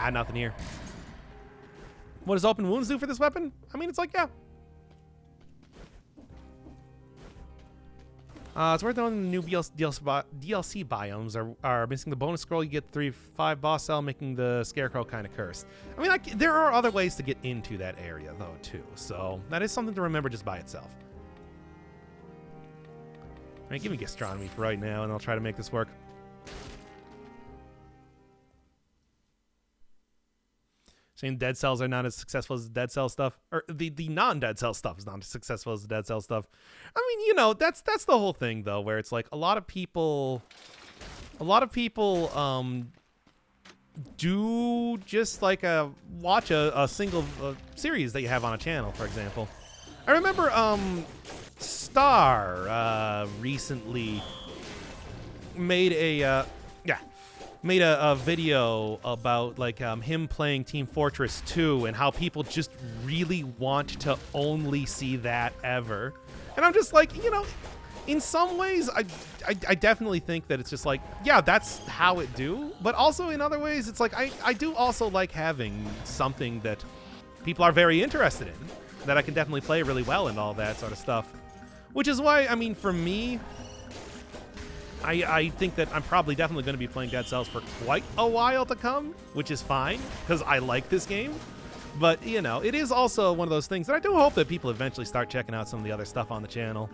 Ah, nothing here. What does open wounds do for this weapon? I mean, it's like, yeah. It's worth knowing the new DLC biomes are missing the bonus scroll. You get 3-5 boss cell, making the scarecrow kind of cursed. I mean, there are other ways to get into that area, though, too. So that is something to remember just by itself. All right, give me gastronomy for right now, and I'll try to make this work. Saying Dead Cells are not as successful as the Dead Cell stuff, or the non-Dead Cell stuff is not as successful as the Dead Cell stuff. I mean, you know, that's the whole thing though, where it's like a lot of people do just like watch a single series that you have on a channel, for example. I remember Star recently made a video about like him playing Team Fortress 2 and how people just really want to only see that ever. And I'm just like, you know, in some ways I definitely think that it's just like, yeah, that's how it do. But also in other ways, it's like I do also like having something that people are very interested in, that I can definitely play really well and all that sort of stuff. Which is why, I mean, for me, I think that I'm probably definitely going to be playing Dead Cells for quite a while to come, which is fine, because I like this game. But, you know, it is also one of those things that I do hope that people eventually start checking out some of the other stuff on the channel.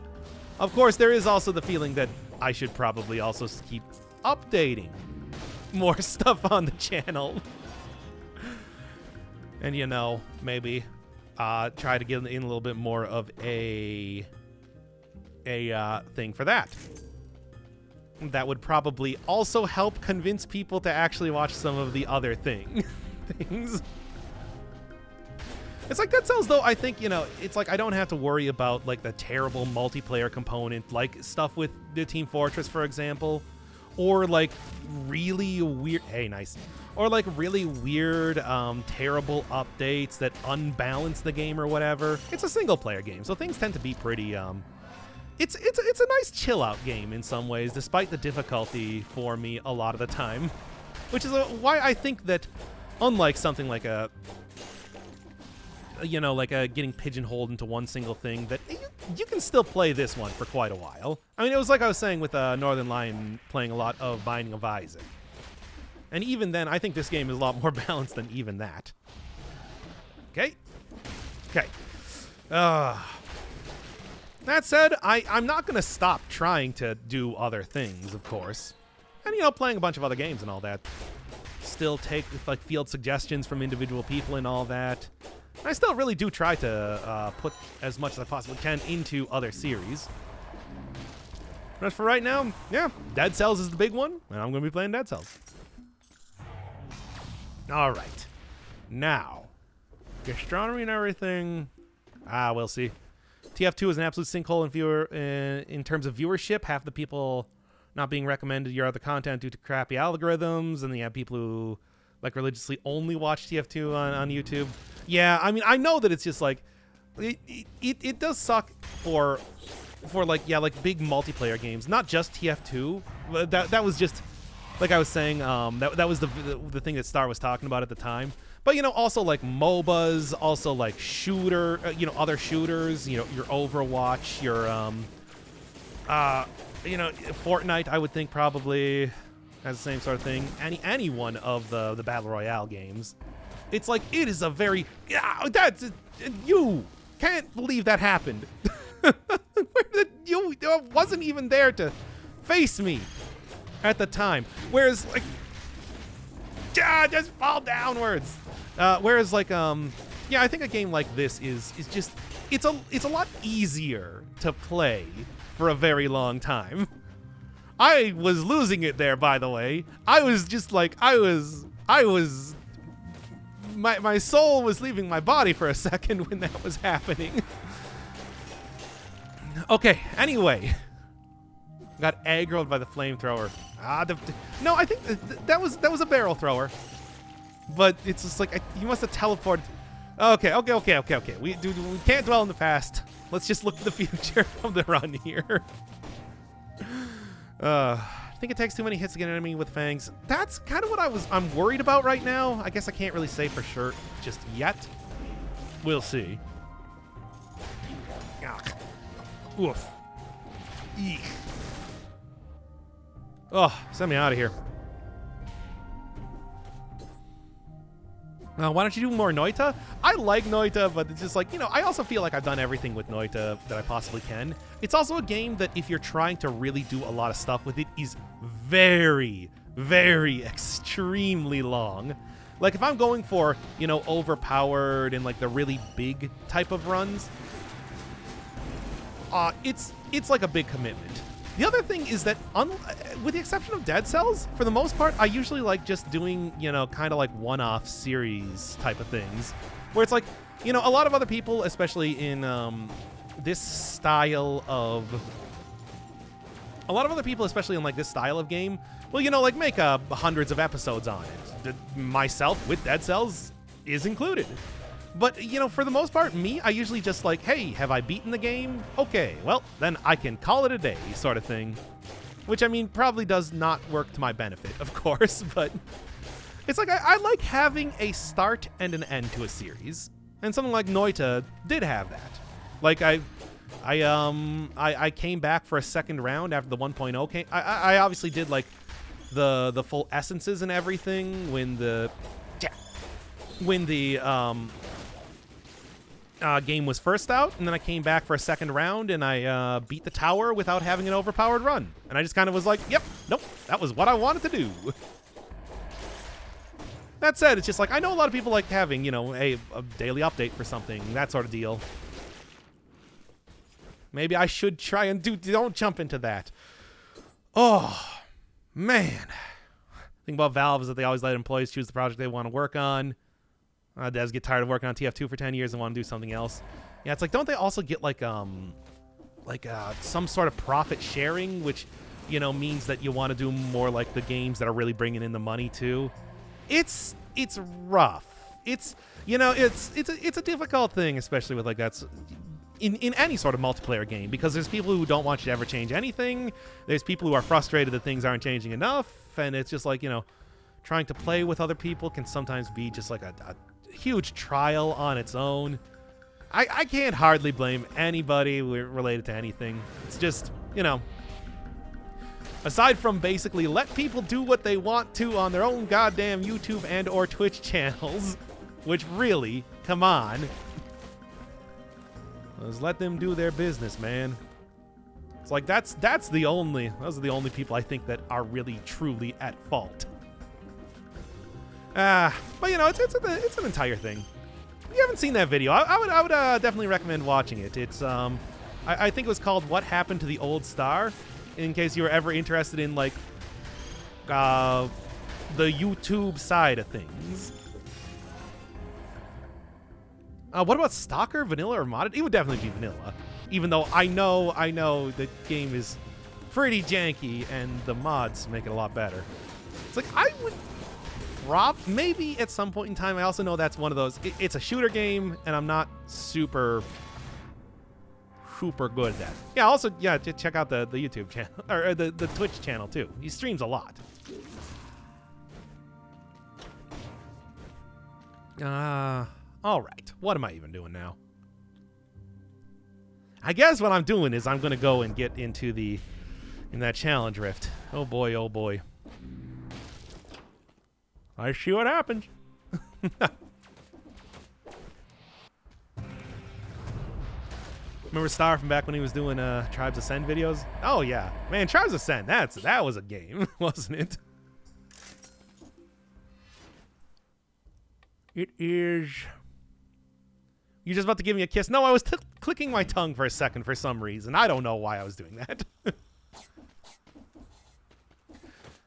Of course, there is also the feeling that I should probably also keep updating more stuff on the channel. And, you know, maybe try to get in a little bit more of a thing for that. That would probably also help convince people to actually watch some of the other things. It's like Dead Cells, though, I think, you know, it's like I don't have to worry about, like, the terrible multiplayer component, like stuff with the Team Fortress, for example, or, like, really weird... Hey, nice. Or, like, really weird, terrible updates that unbalance the game or whatever. It's a single-player game, so things tend to be pretty, It's a nice chill-out game in some ways, despite the difficulty for me a lot of the time. Which is why I think that, unlike something like getting pigeonholed into one single thing, that you can still play this one for quite a while. I mean, it was like I was saying with Northern Lion playing a lot of Binding of Isaac. And even then, I think this game is a lot more balanced than even that. Okay. Okay. That said, I'm not going to stop trying to do other things, of course. And, you know, playing a bunch of other games and all that. Still take, like, field suggestions from individual people and all that. I still really do try to put as much as I possibly can into other series. But for right now, yeah, Dead Cells is the big one, and I'm going to be playing Dead Cells. All right. Now, gastronomy and everything, we'll see. TF2 is an absolute sinkhole in terms of viewership. Half the people not being recommended your other content due to crappy algorithms, and then you have people who like religiously only watch TF2 on YouTube. Yeah, I mean, I know that it's just like it does suck for like, yeah, like big multiplayer games, not just TF2. That was just like I was saying, that was the thing that Star was talking about at the time. But, you know, also like MOBAs, also like other shooters, you know, your Overwatch, your you know, Fortnite, I would think probably has the same sort of thing. Any one of the Battle Royale games. It's like, it is a very, you can't believe that happened. You wasn't even there to face me at the time. Whereas, like, just fall downwards. Whereas, like, yeah, I think a game like this is just, it's a lot easier to play for a very long time. I was losing it there, by the way. I was just like, my soul was leaving my body for a second when that was happening. Okay, anyway. Got aggroed by the flamethrower. No, I think that was a barrel thrower. But it's just like, you must have teleported. Okay. We can't dwell in the past. Let's just look to the future of the run here. I think it takes too many hits to get an enemy with fangs. That's kind of what I'm worried about right now. I guess I can't really say for sure just yet. We'll see. Oof. Eek. Oh, send me out of here. Why don't you do more Noita? I like Noita, but it's just like, you know, I also feel like I've done everything with Noita that I possibly can. It's also a game that if you're trying to really do a lot of stuff with it is very, very extremely long. Like if I'm going for, you know, overpowered and like the really big type of runs, it's like a big commitment. The other thing is that, with the exception of Dead Cells, for the most part, I usually like just doing, you know, kind of like one-off series type of things. Where it's like, you know, a lot of other people, especially in this style of... A lot of other people, especially in like this style of game, will, you know, like make hundreds of episodes on it. Myself, with Dead Cells, is included. But, you know, for the most part, me, I usually just like, hey, have I beaten the game? Okay, well, then I can call it a day, sort of thing. Which, I mean, probably does not work to my benefit, of course, but it's like I like having a start and an end to a series. And something like Noita did have that. Like, I came back for a second round after the 1.0 came. I obviously did, like, the full essences and everything when the game was first out, and then I came back for a second round, and I beat the tower without having an overpowered run. And I just kind of was like, yep, nope, that was what I wanted to do. That said, it's just like, I know a lot of people like having, you know, a daily update for something, that sort of deal. Maybe I should try and don't jump into that. Oh, man. The thing about Valve is that they always let employees choose the project they want to work on. Devs get tired of working on TF2 for 10 years and want to do something else. Yeah, it's like, don't they also get like some sort of profit sharing, which, you know, means that you want to do more like the games that are really bringing in the money too? It's rough. It's, you know, it's a difficult thing, especially with like that's in any sort of multiplayer game, because there's people who don't want you to ever change anything. There's people who are frustrated that things aren't changing enough, and it's just like, you know, trying to play with other people can sometimes be just like a huge trial on its own. I can't hardly blame anybody related to anything. It's just, you know, aside from basically let people do what they want to on their own goddamn YouTube and or Twitch channels, which really, come on. Let's let them do their business, man. It's like those are the only people I think that are really truly at fault. But you know, it's an entire thing. If you haven't seen that video, I would definitely recommend watching it. It's I think it was called "What Happened to the Old Star," in case you were ever interested in like the YouTube side of things. What about Stalker, vanilla or modded? It would definitely be vanilla, even though I know the game is pretty janky, and the mods make it a lot better. It's like, I would maybe at some point in time. I also know that's one of those, it's a shooter game, and I'm not super good at that. Yeah, also, yeah, check out the YouTube channel, or the Twitch channel, too. He streams a lot. All right. What am I even doing now? I guess what I'm doing is I'm going to go and get into in that challenge rift. Oh, boy, oh, boy. I see what happens. Remember Star from back when he was doing Tribes Ascend videos? Oh, yeah. Man, Tribes Ascend, that was a game, wasn't it? It is... You're just about to give me a kiss? No, I was clicking my tongue for a second for some reason. I don't know why I was doing that.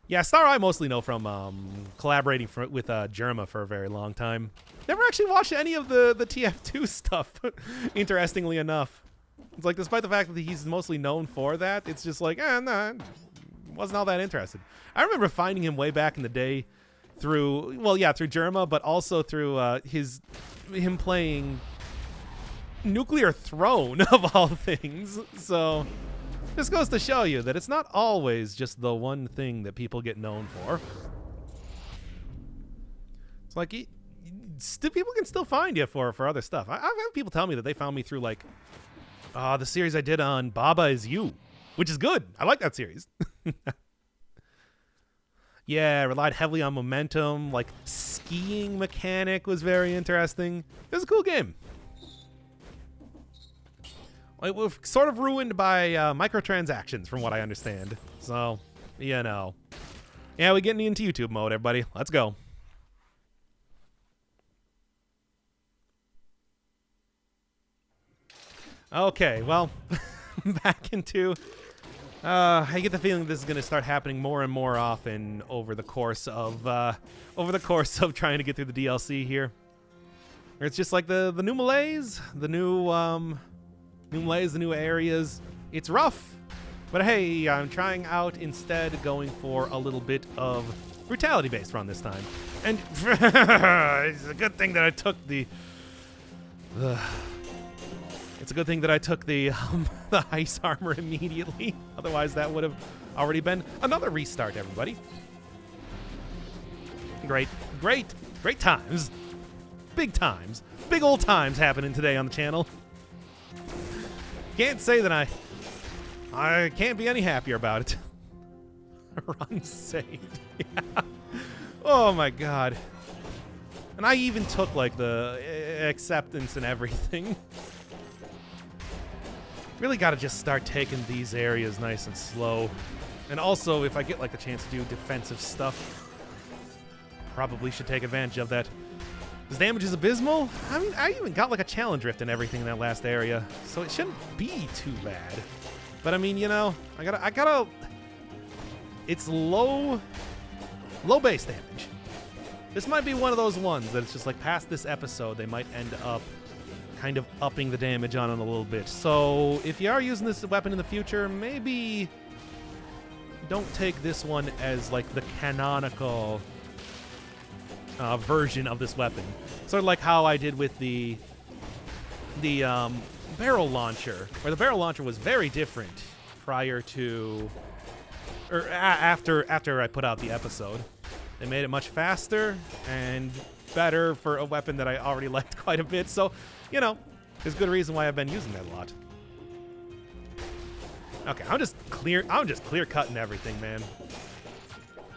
Yeah, Star I mostly know from collaborating with Germa for a very long time. Never actually watched any of the TF2 stuff, interestingly enough. It's like, despite the fact that he's mostly known for that, it's just like, nah, wasn't all that interested. I remember finding him way back in the day through, well, yeah, through Germa, but also through him playing Nuclear Throne, of all things. So this goes to show you that it's not always just the one thing that people get known for. It's like, people can still find you for other stuff. I've had people tell me that they found me through, like, the series I did on Baba Is You, which is good. I like that series. Yeah, relied heavily on momentum. Like, skiing mechanic was very interesting. It was a cool game. It was sort of ruined by microtransactions, from what I understand. So, you know. Yeah, we're getting into YouTube mode, everybody. Let's go. Okay, well, back into... I get the feeling this is going to start happening more and more often over the course of trying to get through the DLC here. It's just like the new melees, the new areas. It's rough, but hey, I'm trying out instead going for a little bit of brutality-based run this time. And it's a good thing that I took It's a good thing that I took the ice armor immediately. Otherwise, that would have already been another restart, everybody. Great times. Big times. Big old times happening today on the channel. Can't say that I can't be any happier about it. Run saved. Yeah. Oh, my God. And I even took, like, the acceptance and everything. Really got to just start taking these areas nice and slow. And also, if I get like the chance to do defensive stuff, probably should take advantage of that. His damage is abysmal. I mean, I even got like a challenge rift and everything in that last area, so it shouldn't be too bad. But I mean, you know, I gotta. It's low base damage. This might be one of those ones that it's just like past this episode, they might end up kind of upping the damage on it a little bit. So if you are using this weapon in the future, maybe don't take this one as like the canonical version of this weapon. Sort of like how I did with the barrel launcher, where the barrel launcher was very different prior to, or after I put out the episode. They made it much faster and better for a weapon that I already liked quite a bit. So, you know, there's good reason why I've been using that a lot. Okay, I'm just clear cutting everything, man.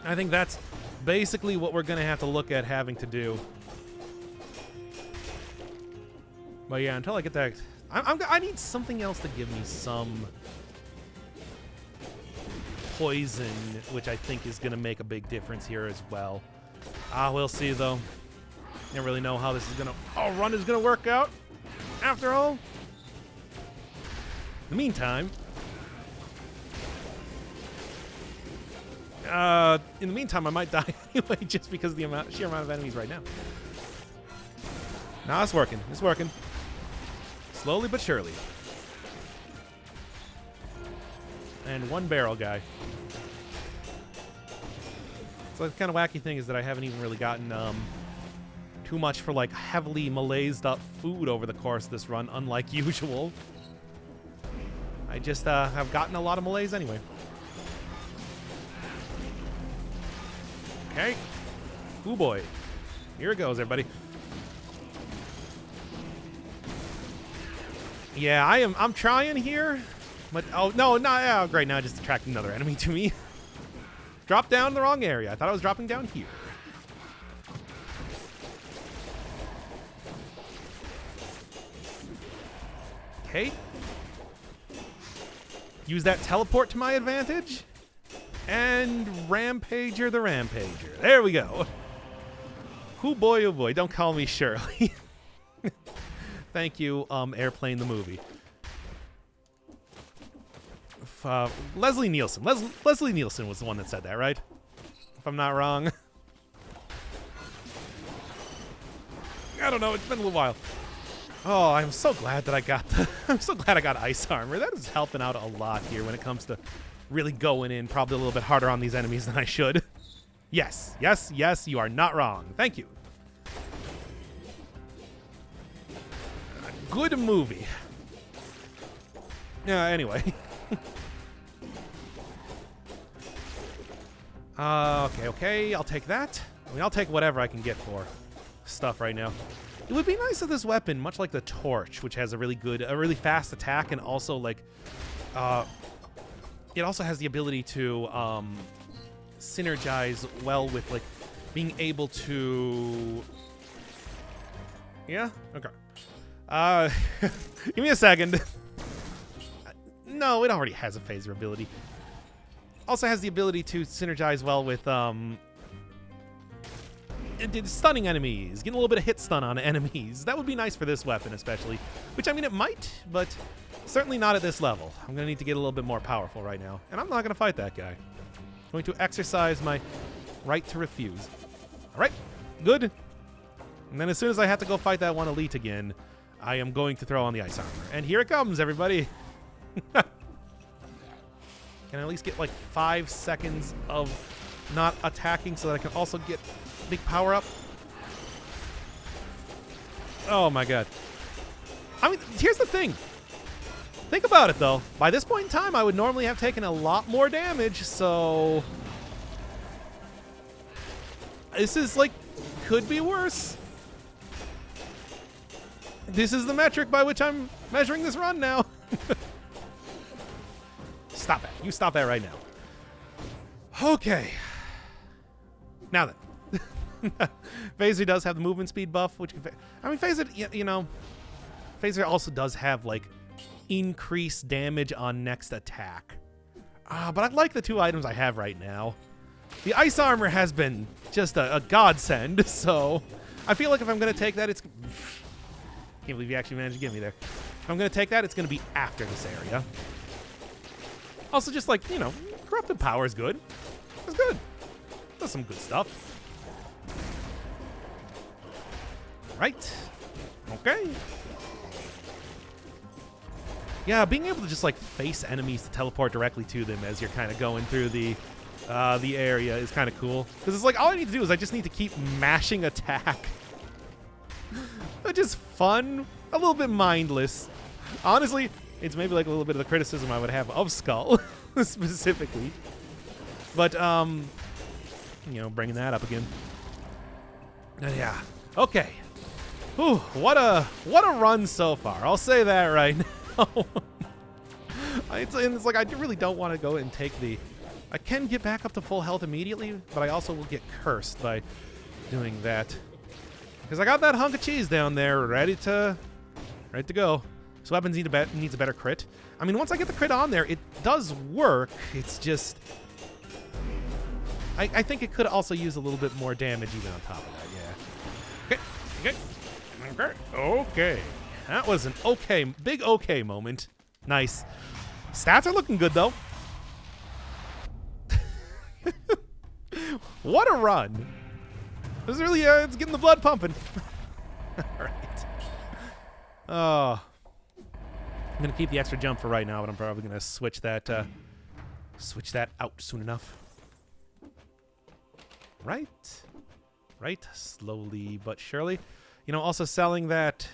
I think that's basically what we're gonna have to look at having to do. But yeah, until I get that, I need something else to give me some poison, which I think is gonna make a big difference here as well. We'll see though. Don't really know how this is gonna run is gonna work out. After all, in the meantime, I might die anyway, just because of the sheer amount of enemies right now. Nah, it's working. It's working. Slowly but surely. And one barrel guy. So the kind of wacky thing is that I haven't even really gotten too much for like heavily malaised up food over the course of this run, unlike usual. I just have gotten a lot of malaise anyway. Okay. Ooh boy. Here it goes, everybody. Yeah, I'm trying here. But oh no, oh great, now I just attracted another enemy to me. Dropped down in the wrong area. I thought I was dropping down here. Okay. Use that teleport to my advantage. And Rampager the Rampager. There we go. Oh boy, don't call me Shirley. Thank you, Airplane the movie. Leslie Nielsen. Leslie Nielsen was the one that said that, right? If I'm not wrong. I don't know. It's been a little while. Oh, I'm so glad that I got I'm so glad I got ice armor. That is helping out a lot here when it comes to really going in probably a little bit harder on these enemies than I should. Yes, yes, yes, you are not wrong. Thank you. Good movie. Anyway. Okay, I'll take that. I mean, I'll take whatever I can get for stuff right now. It would be nice if this weapon, much like the torch, which has a really fast attack, and also like, it also has the ability to synergize well with like being able to. Yeah. Okay. Give me a second. No, it already has a phaser ability. Also has the ability to synergize well with stunning enemies, getting a little bit of hit stun on enemies. That would be nice for this weapon especially, which I mean it might, but certainly not at this level. I'm going to need to get a little bit more powerful right now, and I'm not going to fight that guy. I'm going to exercise my right to refuse. All right, good. And then as soon as I have to go fight that one elite again, I am going to throw on the ice armor. And here it comes, everybody. Can I at least get like 5 seconds of not attacking so that I can also get big power up? Oh my god. I mean, here's the thing. Think about it though. By this point in time, I would normally have taken a lot more damage, so this is like, could be worse. This is the metric by which I'm measuring this run now. Stop that. You stop that right now. Okay. Now then. Phaser does have the movement speed buff, which can, I mean, Phaser, you know, Phaser also does have like increased damage on next attack. But I like the two items I have right now. The ice armor has been just a godsend, so I feel like if I'm going to take that, it's... Can't believe you actually managed to get me there. If I'm going to take that, it's going to be after this area. Also, just like, you know, corrupted power is good. It's good. Does some good stuff. Right. Okay. Yeah, being able to just like face enemies to teleport directly to them as you're kind of going through the area is kind of cool. Because it's like all I need to do is I just need to keep mashing attack. Which is fun, a little bit mindless. Honestly, it's maybe like a little bit of the criticism I would have of Skull specifically. But you know, bringing that up again. Yeah. Okay. Whew, what a run so far. I'll say that right now. It's like I really don't want to go and take the... I can get back up to full health immediately, but I also will get cursed by doing that. Because I got that hunk of cheese down there ready to go. So weapons needs a better crit. I mean, once I get the crit on there, it does work. It's just... I think it could also use a little bit more damage even on top of that, yeah. Okay. That was an big okay moment. Nice. Stats are looking good, though. What a run. This is really, it's getting the blood pumping. All right. I'm going to keep the extra jump for right now, but I'm probably going to switch that Switch that out soon enough. Right. Slowly but surely. You know, also selling that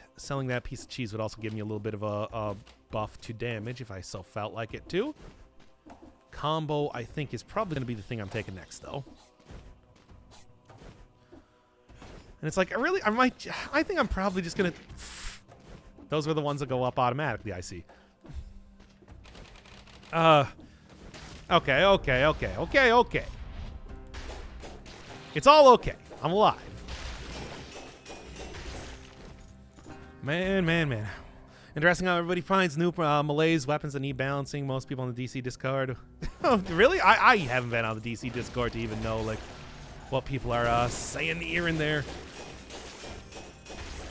piece of cheese would also give me a little bit of a buff to damage if I so felt like it too. Combo, I think, is probably going to be the thing I'm taking next, though. And it's like, I think I'm probably just going to... Those were the ones that go up automatically, I see. Okay. It's all okay. I'm alive. Man. Interesting how everybody finds new malaise weapons that need balancing. Most people on the DC Discord. Oh, really? I haven't been on the DC Discord to even know, like, what people are saying here and there.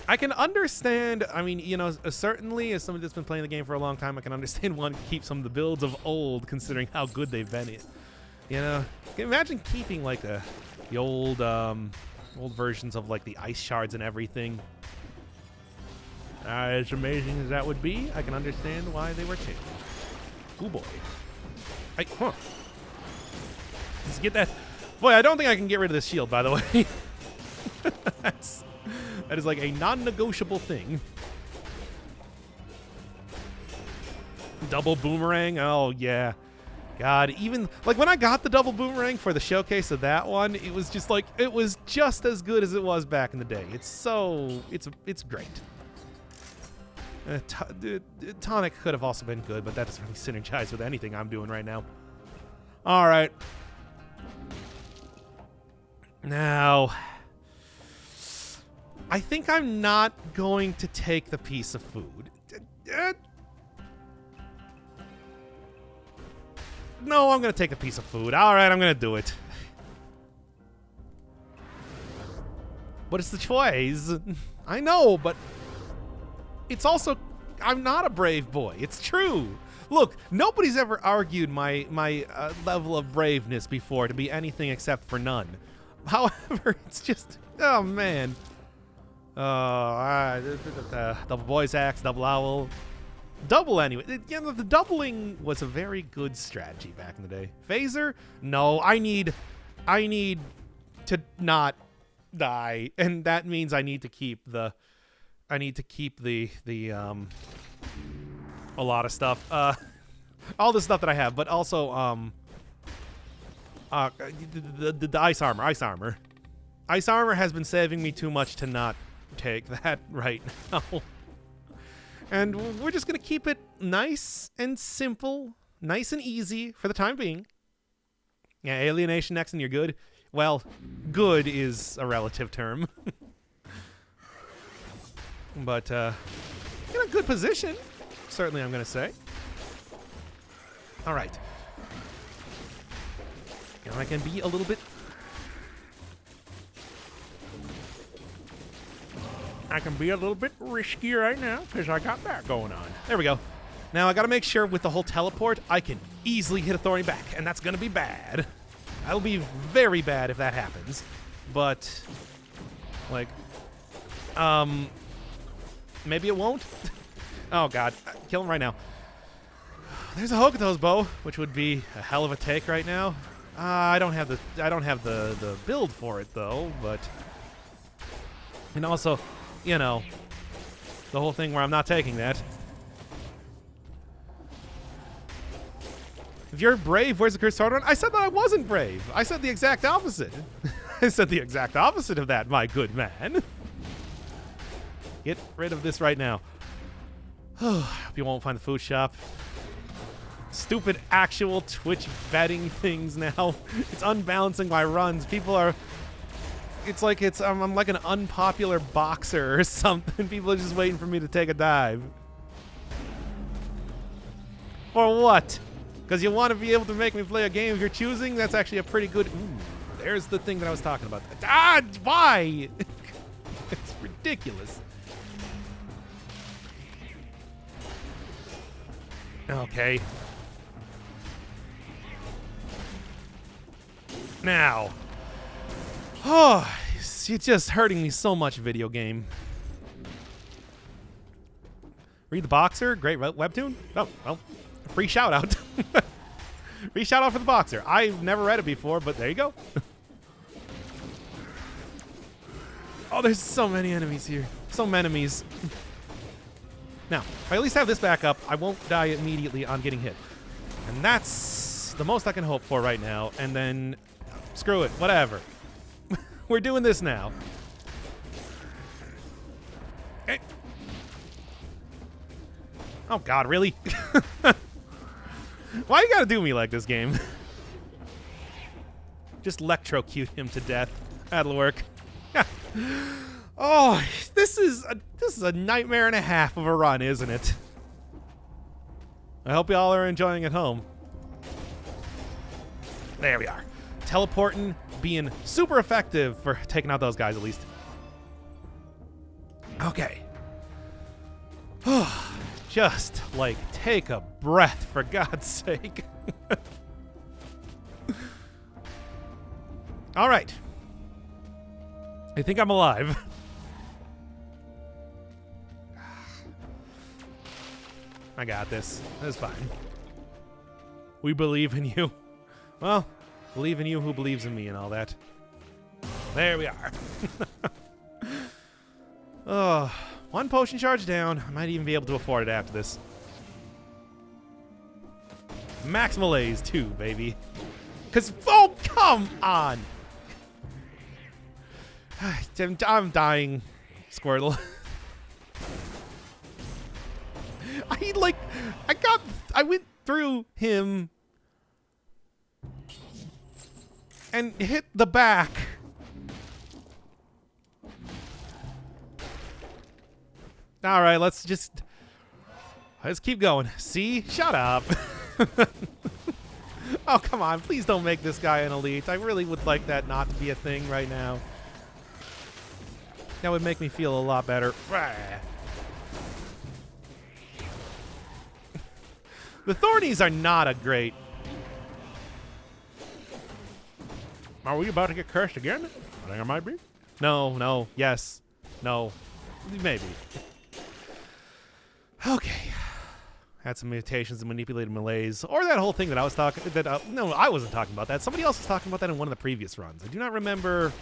I can understand, I mean, you know, certainly as somebody that's been playing the game for a long time, I can understand wanting to keep some of the builds of old, considering how good they've been. You know, imagine keeping, like, the old versions of, like, the ice shards and everything. As amazing as that would be, I can understand why they were changed. Oh boy. Let's get that. Boy, I don't think I can get rid of this shield, by the way. That is like a non-negotiable thing. Double boomerang. Oh, yeah. God, even like when I got the double boomerang for the showcase of that one, it was just like, it was just as good as it was back in the day. It's great. Tonic could have also been good, but that doesn't really synergize with anything I'm doing right now. All right. Now, I think I'm not going to take the piece of food. No, I'm going to take a piece of food. All right, I'm going to do it. But it's the choice. I know, but... It's also, I'm not a brave boy. It's true. Look, nobody's ever argued my level of braveness before to be anything except for none. However, it's just, oh man. Double voice axe, double owl. Double anyway. You know, the doubling was a very good strategy back in the day. Phaser? No, I need to not die. And that means I need to keep the... a lot of stuff. All the stuff that I have, but also the ice armor. Ice armor has been saving me too much to not take that right now. And we're just gonna keep it nice and simple, nice and easy for the time being. Yeah, alienation next and you're good. Well, good is a relative term. But, in a good position, certainly I'm going to say. All right. You know, I can be a little bit... risky right now, because I got that going on. There we go. Now, I got to make sure with the whole teleport, I can easily hit a thorny back, and that's going to be bad. That'll be very bad if that happens. But, like, maybe it won't. Oh god, kill him right now. There's a Hokuto's bow, which would be a hell of a take right now. I don't have the build for it though, but and also, you know, the whole thing where I'm not taking that. If you're brave, where's the cursed sword one? I said that I wasn't brave. I said the exact opposite. I said the exact opposite of that, my good man. Get rid of this right now. Hope you won't find the food shop. Stupid actual Twitch betting things now. It's unbalancing my runs. People are... It's like I'm like an unpopular boxer or something. People are just waiting for me to take a dive. For what? Because you want to be able to make me play a game of your choosing? That's actually a pretty good... Ooh, there's the thing that I was talking about. Ah, why? It's ridiculous. Okay. Now. Oh, you're just hurting me so much, video game. Read the Boxer? Great webtoon? Oh, well, free shout out. Free shout out for the boxer. I've never read it before, but there you go. Oh, there's so many enemies here. So many enemies. Now, if I at least have this back up, I won't die immediately on getting hit. And that's the most I can hope for right now. And then, screw it, whatever. We're doing this now. Hey. Oh, God, really? Why you gotta do me like this, game? Just electrocute him to death. That'll work. Oh, this is a nightmare and a half of a run, isn't it? I hope y'all are enjoying it home. There we are. Teleporting, being super effective for taking out those guys at least. Okay. Just, like, take a breath, for God's sake. All right. I think I'm alive. I got this. That's fine. We believe in you. Well, believe in you who believes in me and all that. There we are. Oh, one potion charge down. I might even be able to afford it after this. Max Malaise too, baby. Cause, oh, come on. I'm dying, Squirtle. I went through him and hit the back. All right, let's keep going. See? Shut up. Oh, come on. Please don't make this guy an elite. I really would like that not to be a thing right now. That would make me feel a lot better. The Thornies are not a great... Are we about to get cursed again? I think I might be. No, yes, no, maybe. Okay. Had some mutations and manipulated malaise. Or that whole thing that I was talking... no, I wasn't talking about that. Somebody else was talking about that in one of the previous runs. I do not remember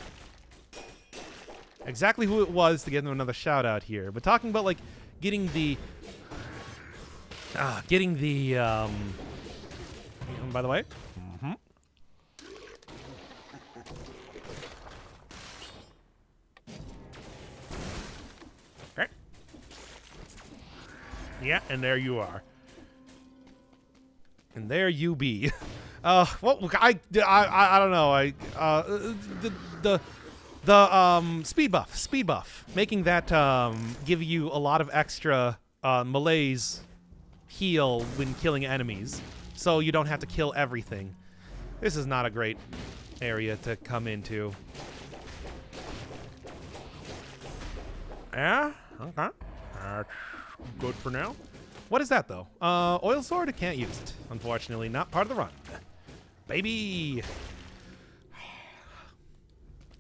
exactly who it was to give them another shout out here. But talking about, like, getting the... by the way. Mm-hmm. Okay. Yeah, and there you are. And there you be. Well, I don't know. The speed buff, making that give you a lot of extra malaise heal when killing enemies, so you don't have to kill everything. This is not a great area to come into. Yeah, okay. That's good for now. What is that, though? Oil sword? I can't use it. Unfortunately, not part of the run. Baby!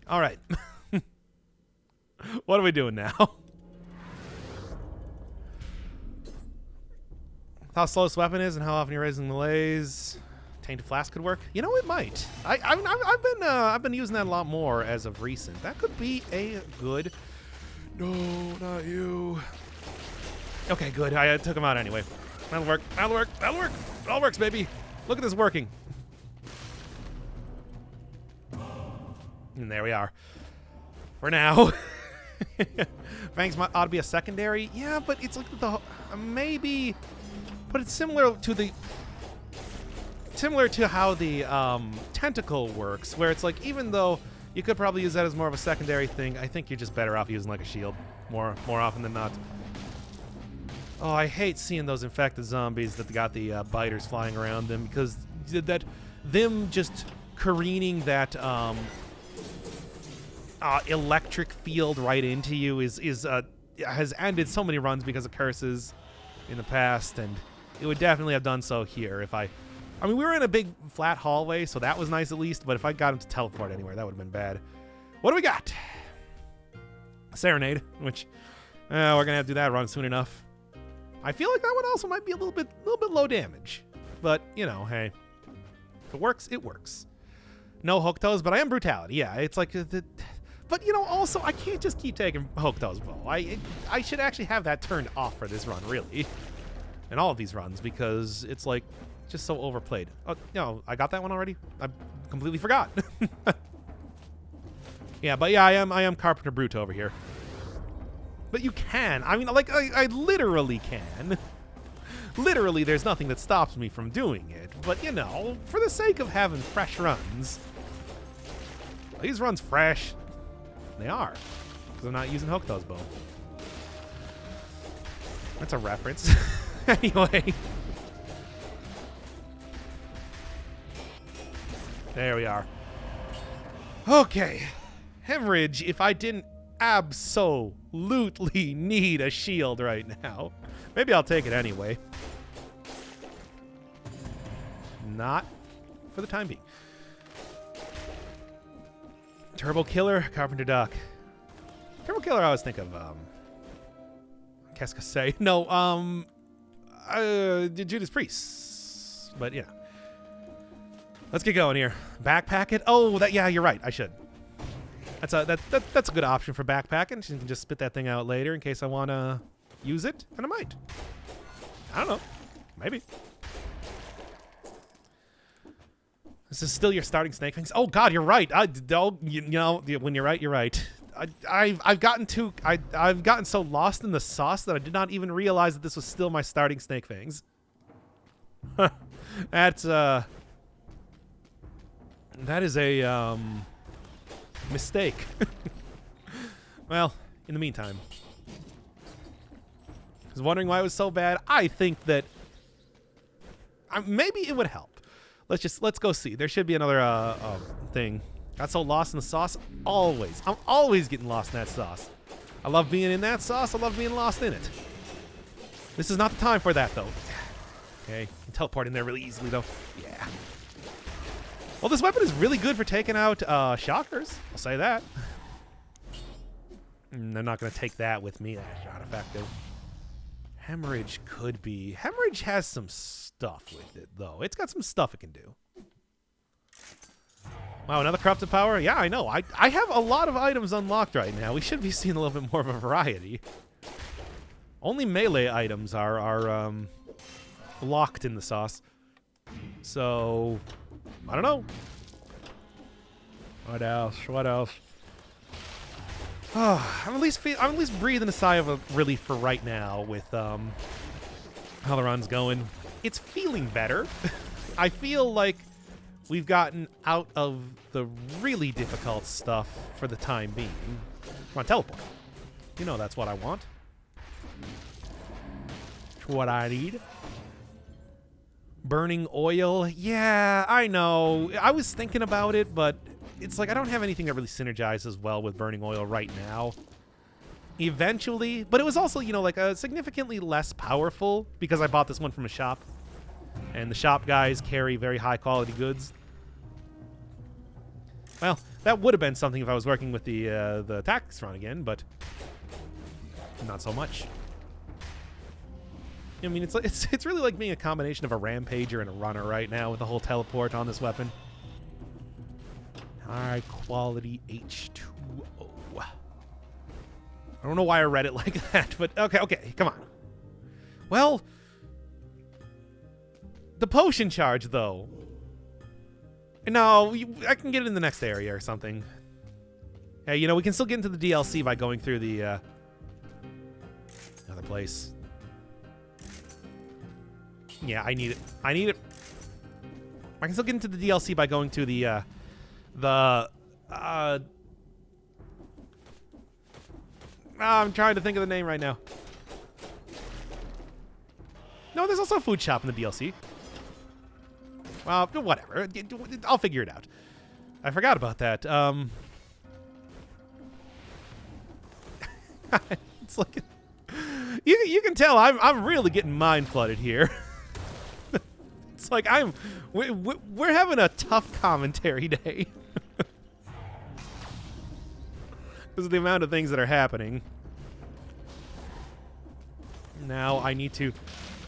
All right. What are we doing now? How slow this weapon is and how often you're raising malaise. Tainted Flask could work. You know, it might. I've been using that a lot more as of recent. That could be a good... No, not you. Okay, good. I took him out anyway. That'll work. That'll work. That'll work. It all works, baby. Look at this working. And there we are. For now. Fangs ought to be a secondary. Yeah, but it's like the... maybe... But it's similar to how the tentacle works, where it's like, even though you could probably use that as more of a secondary thing, I think you're just better off using like a shield more often than not. Oh, I hate seeing those infected zombies that got the biters flying around them, because them just careening that electric field right into you has ended so many runs because of curses in the past, and it would definitely have done so here if I mean, we were in a big flat hallway, so that was nice at least, but if I got him to teleport anywhere, that would have been bad. What do we got? Serenade, which we're gonna have to do that run soon enough. I feel like that one also might be a little bit low damage, but you know, hey, If it works, it works. No hook toes, but I am brutality. Yeah, it's like but, you know, also, I can't just keep taking Hokuto's bow. I should actually have that turned off for this run, really. In all of these runs, because it's, like, just so overplayed. Oh, no, I got that one already? I completely forgot. Yeah, but yeah, I am Carpenter Brute over here. But you can. I mean, like, I literally can. Literally, there's nothing that stops me from doing it. But, you know, for the sake of having fresh runs. These runs fresh. They are. Because I'm not using Hokuto's bow. That's a reference. Anyway. There we are. Okay. Hemorrhage, if I didn't absolutely need a shield right now. Maybe I'll take it anyway. Not for the time being. Turbo Killer, Carpenter Duck. Turbo Killer, I always think of, qu'est-ce que c'est? No, Judas Priest. But, yeah. Let's get going here. Backpack it? Oh, yeah, you're right. I should. That's a good option for backpacking. You can just spit that thing out later in case I want to use it, and I might. I don't know. Maybe. This is still your starting Snake Fangs. Oh God, you're right. You know, when you're right, you're right. I've gotten so lost in the sauce that I did not even realize that this was still my starting Snake Fangs. That is a mistake. Well, in the meantime, I was wondering why it was so bad. I think that maybe it would help. Let's go see. There should be another thing. Got so lost in the sauce. I'm always getting lost in that sauce. I love being in that sauce. I love being lost in it. This is not the time for that, though. Okay, you can teleport in there really easily, though. Yeah. Well, this weapon is really good for taking out shockers. I'll say that. They're not going to take that with me. That's not effective. Hemorrhage could be. Hemorrhage has some stuff with it, though. It's got some stuff it can do. Wow, another corrupted power? Yeah, I know. I have a lot of items unlocked right now. We should be seeing a little bit more of a variety. Only melee items are locked in the sauce. So, I don't know. What else? What else? Oh, I'm at least breathing a sigh of relief for right now with how the run's going. It's feeling better. I feel like we've gotten out of the really difficult stuff for the time being. Come on, teleport. You know that's what I want. It's what I need. Burning oil. Yeah, I know. I was thinking about it, but it's like I don't have anything that really synergizes well with burning oil right now. Eventually, but it was also, you know, like significantly less powerful because I bought this one from a shop. And the shop guys carry very high quality goods. Well, that would have been something if I was working with the tactics run again, but not so much. I mean, it's really like being a combination of a rampager and a runner right now with the whole teleport on this weapon. High quality H2O. I don't know why I read it like that, but okay, come on. Well, the potion charge, though. No, I can get it in the next area or something. Hey, you know, we can still get into the DLC by going through the other place. Yeah, I need it. I need it. I can still get into the DLC by going to the I'm trying to think of the name right now. No, there's also a food shop in the DLC. Well, whatever. I'll figure it out. I forgot about that. It's like you can tell I'm really getting mind flooded here. It's like we're having a tough commentary day. Because of the amount of things that are happening. Now I need to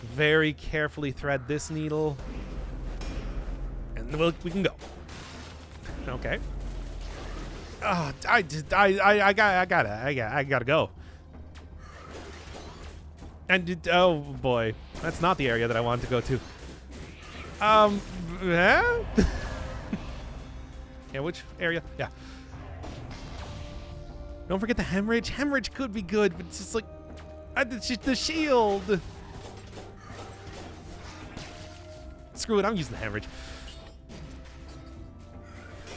very carefully thread this needle. And we can go. Okay. I gotta go. And oh boy, that's not the area that I wanted to go to. Yeah? Yeah, which area? Yeah. Don't forget the hemorrhage. Hemorrhage could be good, but it's just like it's just the shield. Screw it, I'm using the hemorrhage.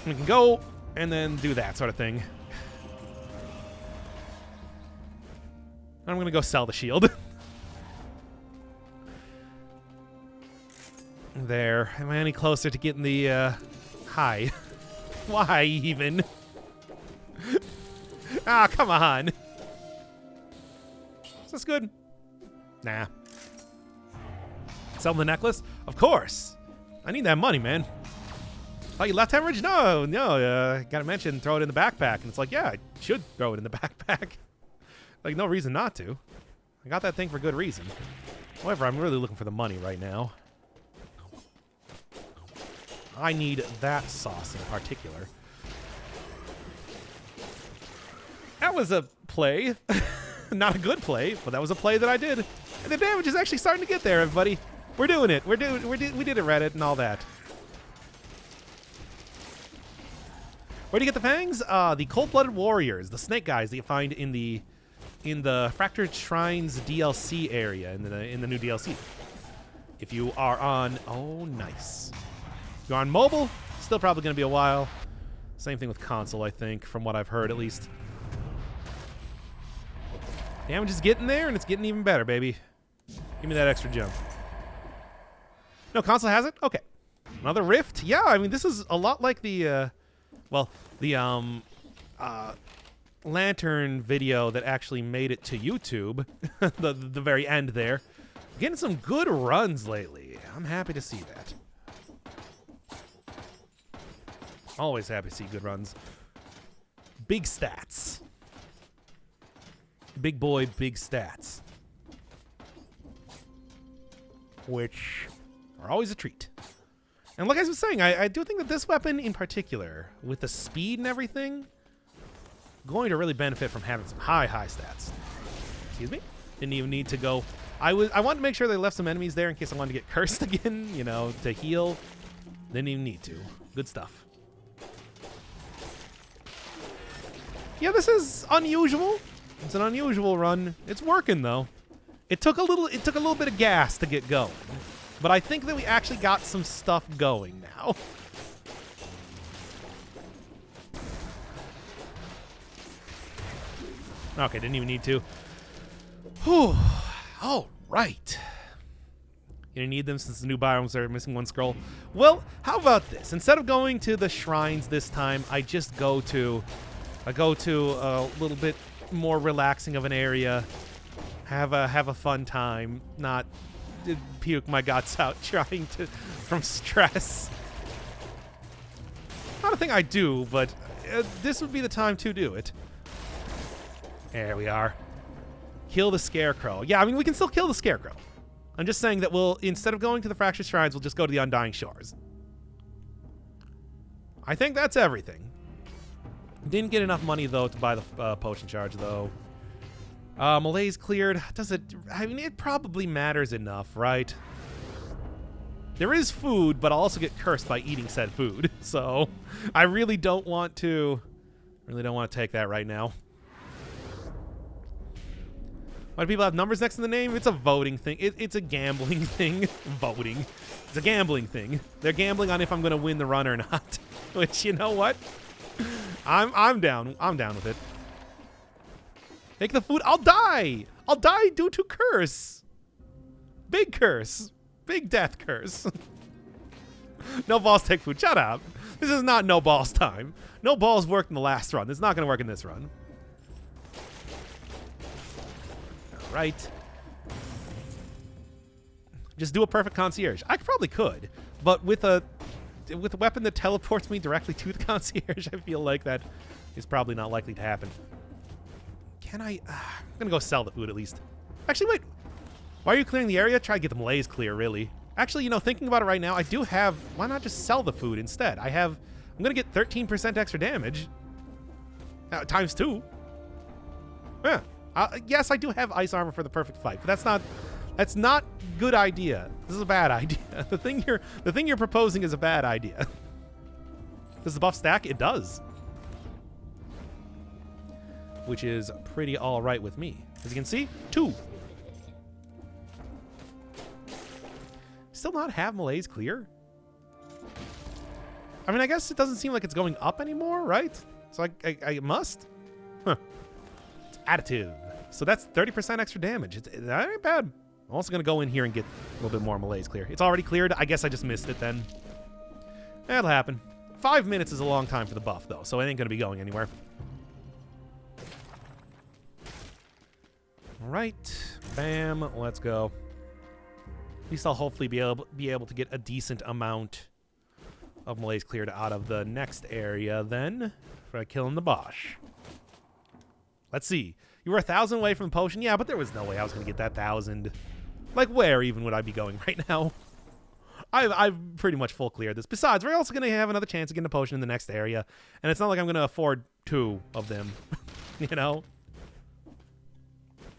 We can go and then do that sort of thing. I'm gonna go sell the shield. There. Am I any closer to getting the high? Why even? Ah, come on. Is this good? Nah. Sell the necklace? Of course. I need that money, man. Oh, you left hemorrhage? No. Gotta mention, throw it in the backpack. And it's like, yeah, I should throw it in the backpack. Like, no reason not to. I got that thing for good reason. However, I'm really looking for the money right now. I need that sauce in particular. That was a play. Not a good play, but that was a play that I did. And the damage is actually starting to get there, everybody. We're doing it. We did it, Reddit, and all that. Where do you get the fangs? The cold-blooded warriors, the snake guys that you find in the Fractured Shrines DLC area in the new DLC. If you are on, oh nice. If you're on mobile, still probably going to be a while. Same thing with console, I think, from what I've heard at least. Damage is getting there, and it's getting even better, baby. Give me that extra jump. No, console has it? Okay. Another rift? Yeah, I mean, this is a lot like the, Lantern video that actually made it to YouTube. the very end there. Getting some good runs lately. I'm happy to see that. Always happy to see good runs. Big stats. Big boy, big stats. Which are always a treat. And like I was saying, I do think that this weapon in particular, with the speed and everything, going to really benefit from having some high stats. Excuse me? Didn't even need to go. I wanted to make sure they left some enemies there in case I wanted to get cursed again, you know, to heal. Didn't even need to. Good stuff. Yeah, this is unusual. It's an unusual run. It's working though. It took a little bit of gas to get going. But I think that we actually got some stuff going now. Okay, didn't even need to. Whew. All right. You didn't need them since the new biomes are missing one scroll. Well, how about this? Instead of going to the shrines this time, I just go to a little bit more relaxing of an area. Have a fun time, not puke my guts out trying to from stress. Not a thing I do, but this would be the time to do it. There we are. Kill the Scarecrow. Yeah, I mean, we can still kill the Scarecrow. I'm just saying that we'll, instead of going to the Fractured Shrines, we'll just go to the Undying Shores. I think that's everything. Didn't get enough money, though, to buy the potion charge, though. Malaise cleared. Does it... I mean, it probably matters enough, right? There is food, but I'll also get cursed by eating said food. So, I really don't want to... take that right now. Why do people have numbers next to the name? It's a voting thing. It's a gambling thing. Voting. It's a gambling thing. They're gambling on if I'm going to win the run or not. Which, you know what? I'm down. I'm down with it. Take the food. I'll die. I'll die due to curse. Big curse. Big death curse. No balls, take food. Shut up. This is not no balls time. No balls worked in the last run. It's not going to work in this run. All right. Just do a perfect concierge. I probably could, but with a weapon that teleports me directly to the concierge, I feel like that is probably not likely to happen. Can I? I'm gonna go sell the food at least. Actually, wait. Why are you clearing the area? Try to get the malaise clear, really. Actually, you know, thinking about it right now, I do have... Why not just sell the food instead? I'm going to get 13% extra damage. Times 2. Yeah. Yes, I do have ice armor for the perfect fight, but that's not good idea. This is a bad idea. The thing you're proposing is a bad idea. Does the buff stack? It does. Which is pretty all right with me. As you can see, 2. Still not have Malaise clear? I mean, I guess it doesn't seem like it's going up anymore, right? So I must? Huh. It's additive. So that's 30% extra damage. That ain't bad. I'm also going to go in here and get a little bit more Malaise clear. It's already cleared. I guess I just missed it then. That'll happen. 5 minutes is a long time for the buff, though, so it ain't going to be going anywhere. All right. Bam. Let's go. At least I'll hopefully be able to get a decent amount of Malaise cleared out of the next area then for killing the Bosch. Let's see. You were 1,000 away from the potion? Yeah, but there was no way I was going to get that 1,000. Like, where even would I be going right now? I've pretty much full cleared this. Besides, we're also going to have another chance of getting a potion in the next area. And it's not like I'm going to afford 2 of them. You know?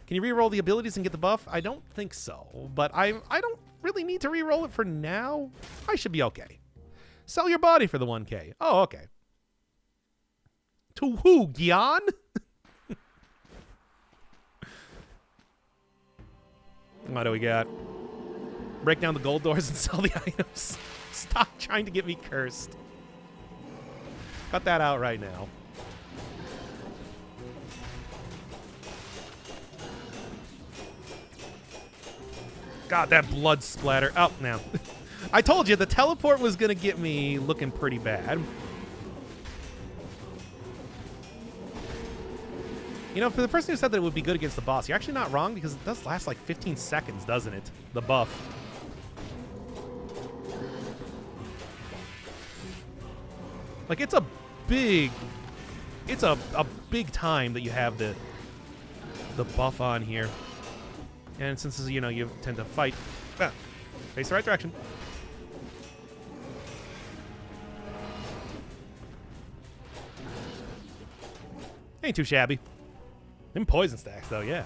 Can you re-roll the abilities and get the buff? I don't think so. But I don't really need to re-roll it for now. I should be okay. Sell your body for the 1K. Oh, okay. To who, Gian? What do we got? Break down the gold doors and sell the items. Stop trying to get me cursed. Cut that out right now. God, that blood splatter. Oh, now. I told you, the teleport was going to get me looking pretty bad. You know, for the person who said that it would be good against the boss, you're actually not wrong, because it does last like 15 seconds, doesn't it? The buff. Like, it's a big time that you have the buff on here. And since, you know, you tend to fight... face the right direction. Ain't too shabby. Them poison stacks, though, yeah.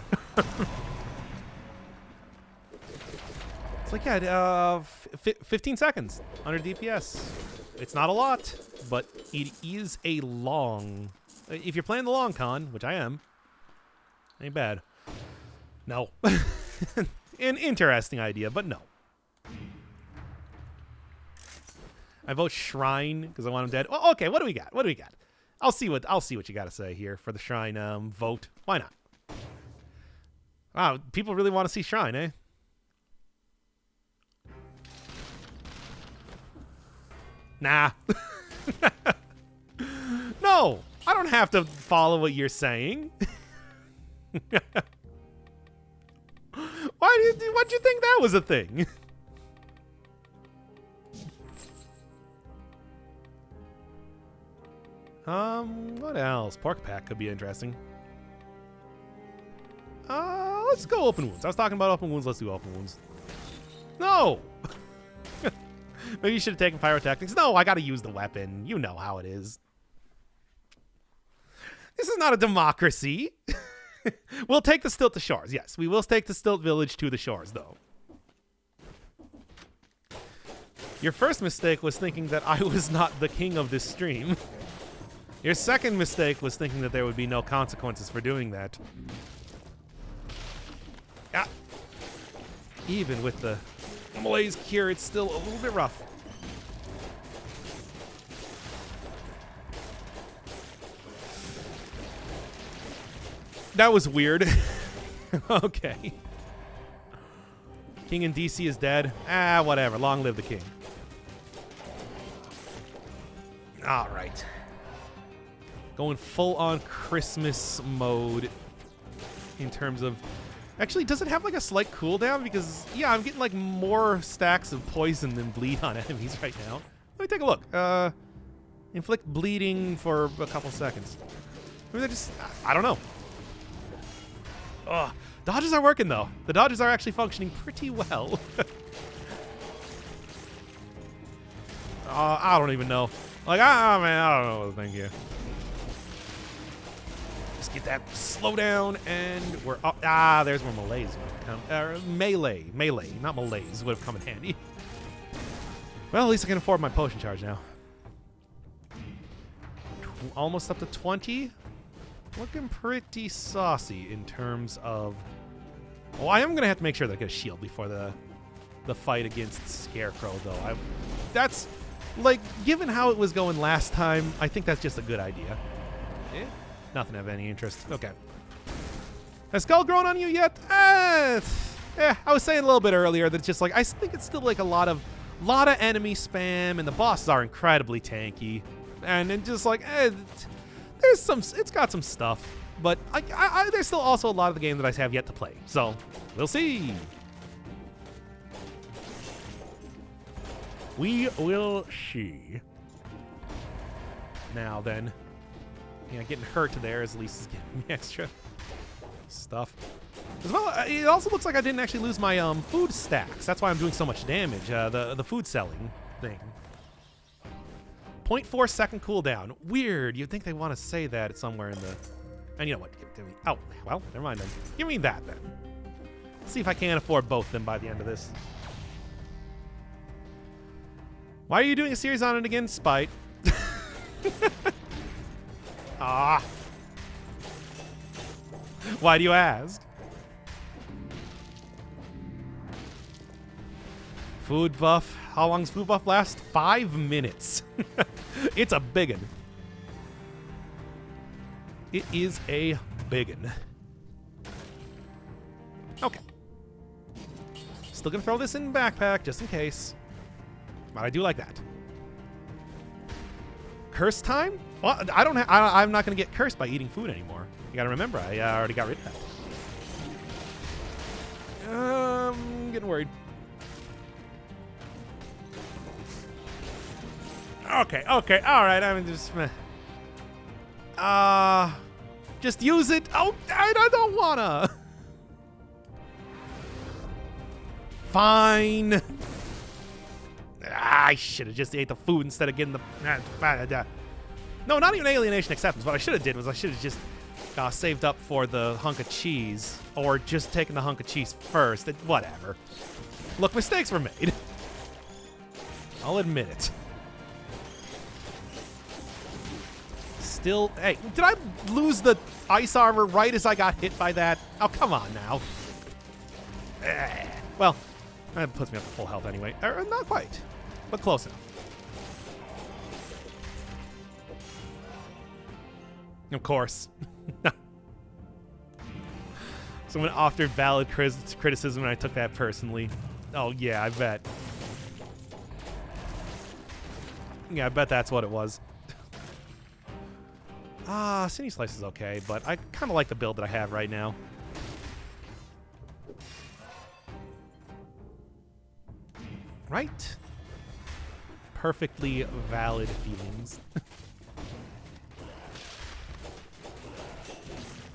It's like, yeah, 15 seconds. 100 DPS. It's not a lot, but it is a long... If you're playing the long con, which I am, ain't bad. No. An interesting idea, but no. I vote Shrine because I want him dead. Oh, okay, what do we got? What do we got? I'll see what you got to say here for the Shrine vote. Why not? Wow, people really want to see Shrine, eh? Nah. No, I don't have to follow what you're saying. Why'd you think that was a thing? What else? Pork pack could be interesting. Let's go open wounds. I was talking about open wounds. Let's do open wounds. No! Maybe you should have taken pyrotechnics. No, I gotta use the weapon. You know how it is. This is not a democracy. We'll take the Stilt to shores. Yes, we will take the Stilt village to the shores, though. Your first mistake was thinking that I was not the king of this stream. Your second mistake was thinking that there would be no consequences for doing that. Ah. Even with the Malaise cure, it's still a little bit rough. That was weird. Okay. King in DC is dead. Ah, whatever. Long live the king. All right. Going full on Christmas mode in terms of... Actually, does it have like a slight cooldown? Because, yeah, I'm getting like more stacks of poison than bleed on enemies right now. Let me take a look. Inflict bleeding for a couple seconds. Maybe they're just... I don't know. Ugh. Dodges are working, though. The dodges are actually functioning pretty well. I don't even know. Like, man, I don't know what to think here. Just get that slow down, and we're up. There's where Malays would have come. Melee, not Malays would have come in handy. Well, at least I can afford my potion charge now. Almost up to 20. Looking pretty saucy in terms of... Oh, I am going to have to make sure that I get a shield before the fight against Scarecrow, though. That's, like, given how it was going last time, I think that's just a good idea. Nothing of any interest. Okay. Has Skull grown on you yet? I was saying a little bit earlier that it's just, like, I think it's still, like, a lot of enemy spam, and the bosses are incredibly tanky. And then just, like, there's some, it's got some stuff. But there's still also a lot of the game that I have yet to play. So, we'll see. We will see. Now then. Yeah, getting hurt there at least is giving me extra stuff. As well, it also looks like I didn't actually lose my food stacks. That's why I'm doing so much damage. The food selling thing. 0.4 second cooldown. Weird. You'd think they want to say that somewhere in the... And you know what? Give me... Oh, well, never mind then. Give me that then. See if I can't afford both then by the end of this. Why are you doing a series on it again? Spite. Why do you ask? Food buff. How long does food buff last? 5 minutes. It's a biggin. It is a biggin. Okay. Still gonna throw this in backpack just in case. But I do like that. Curse time? Well, I'm not gonna get cursed by eating food anymore. You gotta remember, I already got rid of that. I'm getting worried. Okay, all right. I'm just use it. Oh, I don't wanna. Fine. I should have just ate the food instead of getting the... No, not even alienation acceptance. What I should have did was I should have just saved up for the hunk of cheese, or just taken the hunk of cheese first. Whatever. Look, mistakes were made. I'll admit it. Still, hey, did I lose the ice armor right as I got hit by that? Oh, come on now. Well, that puts me up to full health anyway. Not quite, but close enough. Of course. Someone offered valid criticism and I took that personally. Oh, yeah, I bet. Yeah, I bet that's what it was. Cine Slice is okay, but I kind of like the build that I have right now. Right? Perfectly valid feelings.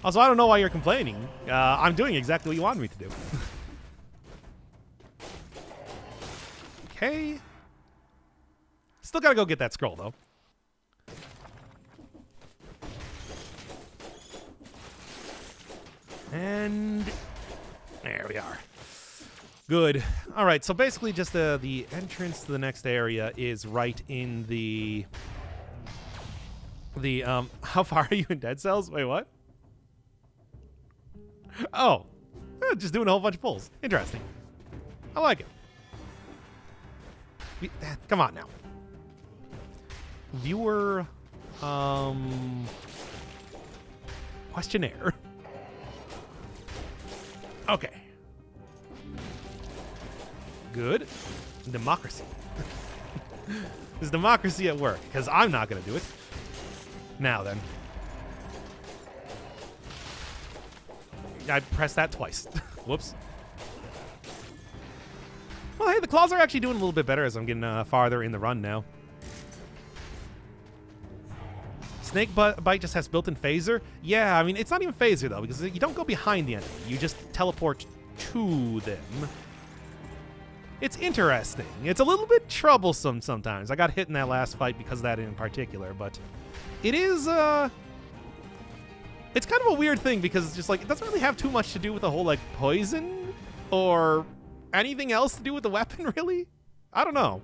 Also, I don't know why you're complaining. I'm doing exactly what you wanted me to do. Okay. Still gotta go get that scroll, though. And there we are. Good. All right, so basically just the entrance to the next area is right in the how far are you in Dead Cells? Wait, what? Oh, just doing a whole bunch of pulls. Interesting. I like it. Come on now. Viewer questionnaire. Okay. Good. Democracy. Is democracy at work? Because I'm not going to do it. Now then. I pressed that twice. Whoops. Well, hey, the claws are actually doing a little bit better as I'm getting farther in the run now. Snake Bite just has built-in phaser. Yeah, I mean, it's not even phaser, though, because you don't go behind the enemy. You just teleport to them. It's interesting. It's a little bit troublesome sometimes. I got hit in that last fight because of that in particular, but it is, it's kind of a weird thing because it's just like, it doesn't really have too much to do with the whole, like, poison or anything else to do with the weapon, really? I don't know.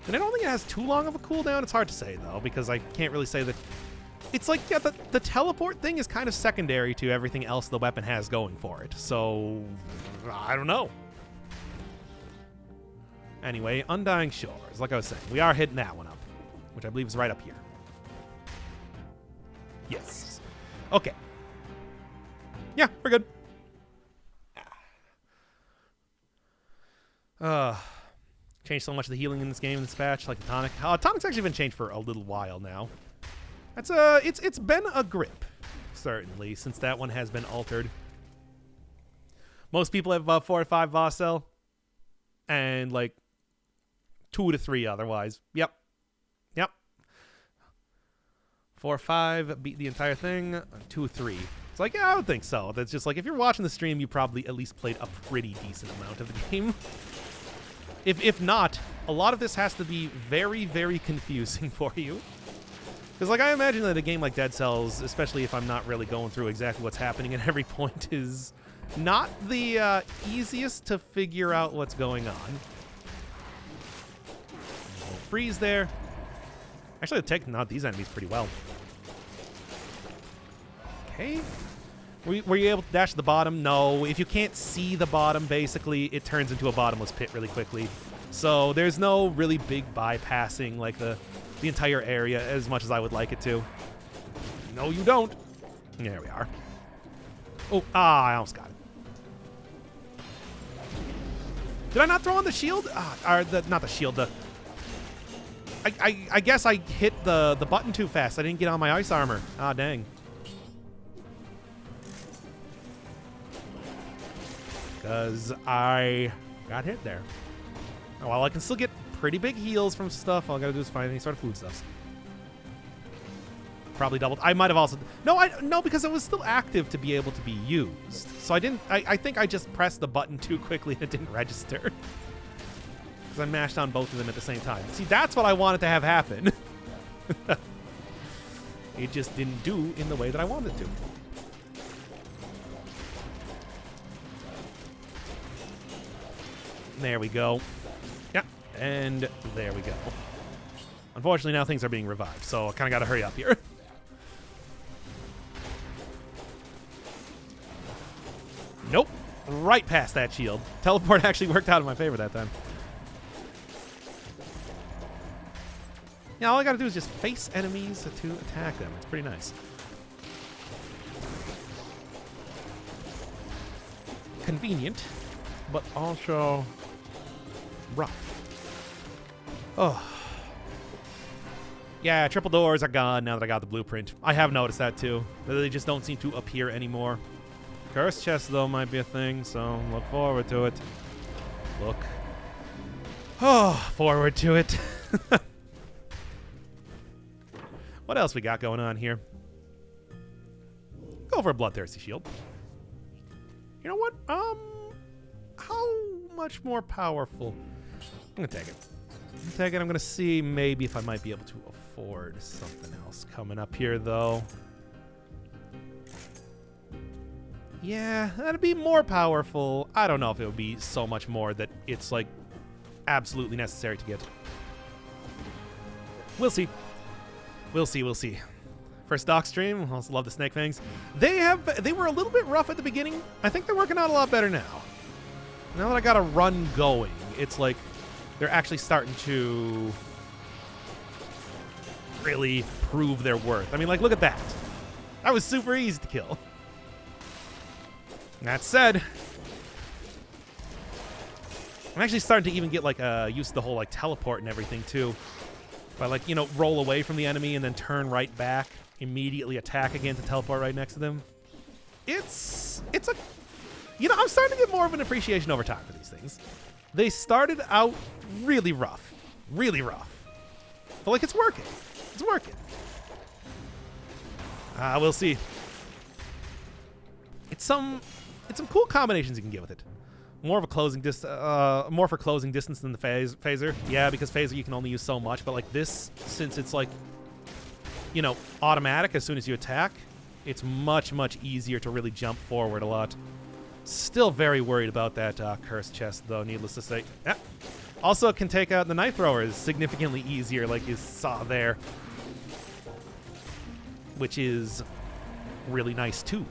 And I don't think it has too long of a cooldown. It's hard to say, though, because I can't really say that. It's like, yeah, the teleport thing is kind of secondary to everything else the weapon has going for it. So, I don't know. Anyway, Undying Shores. Like I was saying, we are hitting that one up, which I believe is right up here. Yes. Okay. Yeah, we're good. Changed so much of the healing in this game in this patch, like the tonic. Tonic's actually been changed for a little while now. That's it's been a grip, certainly, since that one has been altered. Most people have 4 or 5 Vossel, and like 2 to 3 otherwise. Yep. 4 or 5 beat the entire thing. 2 or 3. It's like, yeah, I would think so. That's just like, if you're watching the stream, you probably at least played a pretty decent amount of the game. If not, a lot of this has to be very, very confusing for you. Because, like, I imagine that a game like Dead Cells, especially if I'm not really going through exactly what's happening at every point, is not the easiest to figure out what's going on. Freeze there. Actually, I've taken out these enemies pretty well. Okay. Were you able to dash to the bottom? No. If you can't see the bottom, basically, it turns into a bottomless pit really quickly. So there's no really big bypassing, like, the entire area as much as I would like it to. No, you don't. There we are. Oh, I almost got it. Did I not throw on the shield? Not the shield, I guess I hit the button too fast. I didn't get on my ice armor. Ah, dang. Because I got hit there. Oh, well, I can still get pretty big heals from stuff. All I gotta do is find any sort of foodstuffs. Probably doubled. I might have also... No, because it was still active to be able to be used. So I didn't... I think I just pressed the button too quickly and it didn't register. Because I mashed on both of them at the same time. See, that's what I wanted to have happen. It just didn't do in the way that I wanted it to. There we go. Yeah, and there we go. Unfortunately, now things are being revived, so I kind of got to hurry up here. Nope. Right past that shield. Teleport actually worked out in my favor that time. Yeah, all I got to do is just face enemies to attack them. It's pretty nice. Convenient, but also rough. Oh. Yeah, triple doors are gone now that I got the blueprint. I have noticed that too. They just don't seem to appear anymore. Curse chest, though, might be a thing, so look forward to it. Look. Oh, forward to it. What else we got going on here? Go for a bloodthirsty shield. You know what? How much more powerful? I'm gonna take it. I'm gonna see maybe if I might be able to afford something else coming up here, though. Yeah, that'd be more powerful. I don't know if it would be so much more that it's, like, absolutely necessary to get. We'll see. We'll see. First Doc stream. I also love the Snake Fangs. They were a little bit rough at the beginning. I think they're working out a lot better now. Now that I got a run going, it's like they're actually starting to really prove their worth. I mean, like, look at that. That was super easy to kill. That said, I'm actually starting to even get, like, used to the whole, like, teleport and everything, too. If I, like, you know, roll away from the enemy and then turn right back, immediately attack again to teleport right next to them. It's a... You know, I'm starting to get more of an appreciation over time for these things. They started out really rough. Really rough. But, like, it's working. It's working. We'll see. It's some... It's some cool combinations you can get with it. More of a more for closing distance than the phaser. Yeah, because phaser you can only use so much, but like this, since it's like, you know, automatic as soon as you attack, it's much, much easier to really jump forward a lot. Still very worried about that cursed chest, though, needless to say. Yeah. Also, can take out the knife thrower is significantly easier, like you saw there. Which is really nice, too.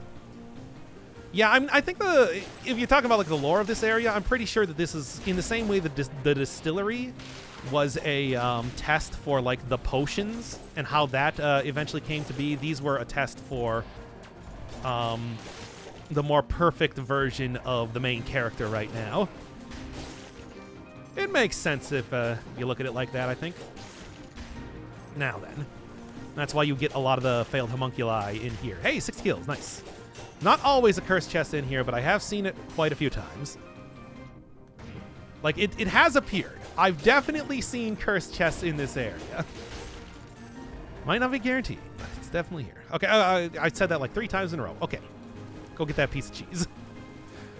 Yeah, I think if you're talking about like the lore of this area, I'm pretty sure that this is in the same way that the distillery was a test for like the potions and how that eventually came to be. These were a test for the more perfect version of the main character right now. It makes sense if you look at it like that, I think. Now then. That's why you get a lot of the failed homunculi in here. Hey, 6 kills, nice. Not always a cursed chest in here, but I have seen it quite a few times. Like, it has appeared. I've definitely seen cursed chests in this area. Might not be guaranteed, but it's definitely here. Okay, I said that like 3 times in a row. Okay, go get that piece of cheese.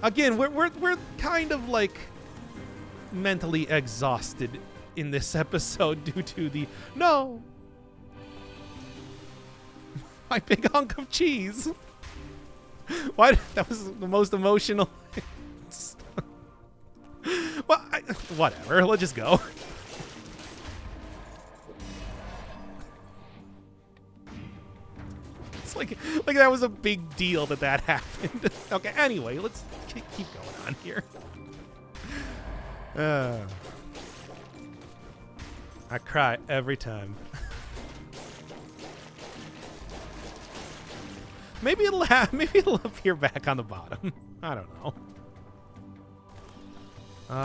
Again, we're kind of like mentally exhausted in this episode due to the no. My big hunk of cheese. Why? That was the most emotional. Well, whatever. Let's just go. It's like that was a big deal that happened. Okay. Anyway, let's keep going on here. I cry every time. Maybe it'll appear back on the bottom. I don't know.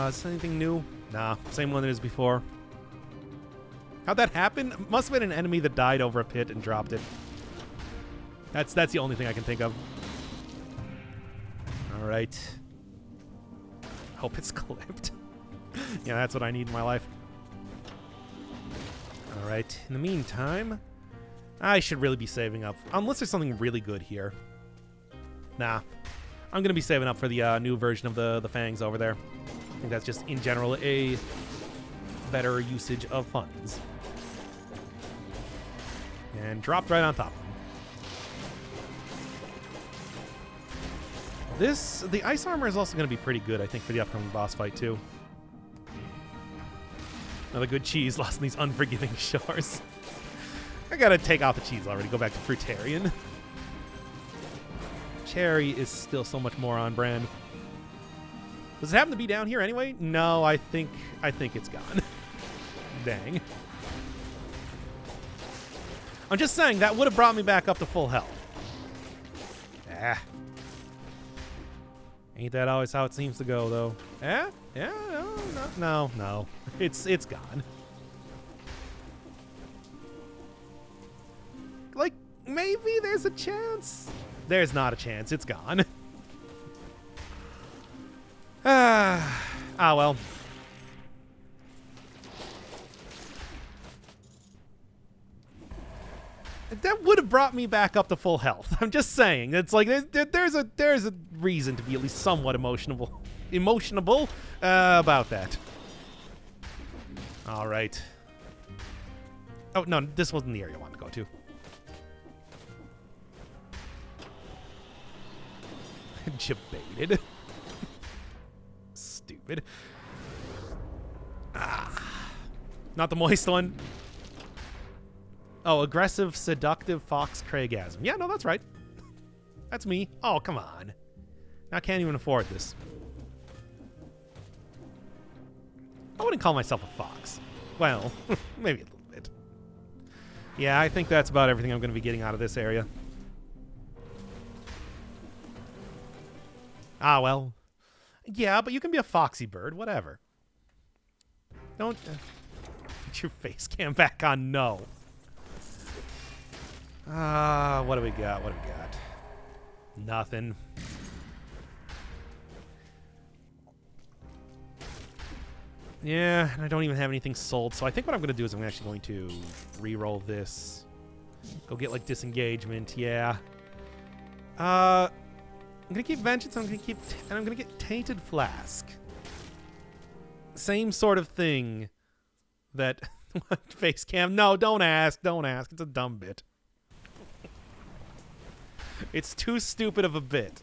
Is there anything new? Nah, same one as before. How'd that happen? Must have been an enemy that died over a pit and dropped it. That's the only thing I can think of. All right. Hope it's clipped. Yeah, that's what I need in my life. All right. In the meantime, I should really be saving up. Unless there's something really good here. Nah. I'm going to be saving up for the new version of the Fangs over there. I think that's just, in general, a better usage of funds. And dropped right on top of him. The ice armor is also going to be pretty good, I think, for the upcoming boss fight, too. Another good cheese lost in these unforgiving shores. I gotta take out the cheese already. Go back to Fruitarian. Cherry is still so much more on brand. Does it happen to be down here anyway? No, I think it's gone. Dang. I'm just saying that would have brought me back up to full health. Ah. Ain't that always how it seems to go, though? Eh? Yeah? No. It's gone. Like, maybe there's a chance. There's not a chance. It's gone. Well. That would have brought me back up to full health. I'm just saying. It's like there's a reason to be at least somewhat emotionable about that. All right. Oh no, this wasn't the area I wanted to go to. Debated. Stupid. Not the moist one. Oh, aggressive, seductive fox Craigasm. Yeah, no, that's right. That's me. Oh, come on. I can't even afford this. I wouldn't call myself a fox. Well, maybe a little bit. Yeah, I think that's about everything I'm going to be getting out of this area. Well. Yeah, but you can be a foxy bird, whatever. Don't put your face cam back on, no. What do we got? Nothing. Yeah, and I don't even have anything sold, so I think what I'm going to do is I'm actually going to re-roll this. Go get, like, disengagement, yeah. I'm gonna keep Vengeance, and I'm gonna get Tainted Flask. Same sort of thing that face cam. No, don't ask. Don't ask. It's a dumb bit. It's too stupid of a bit.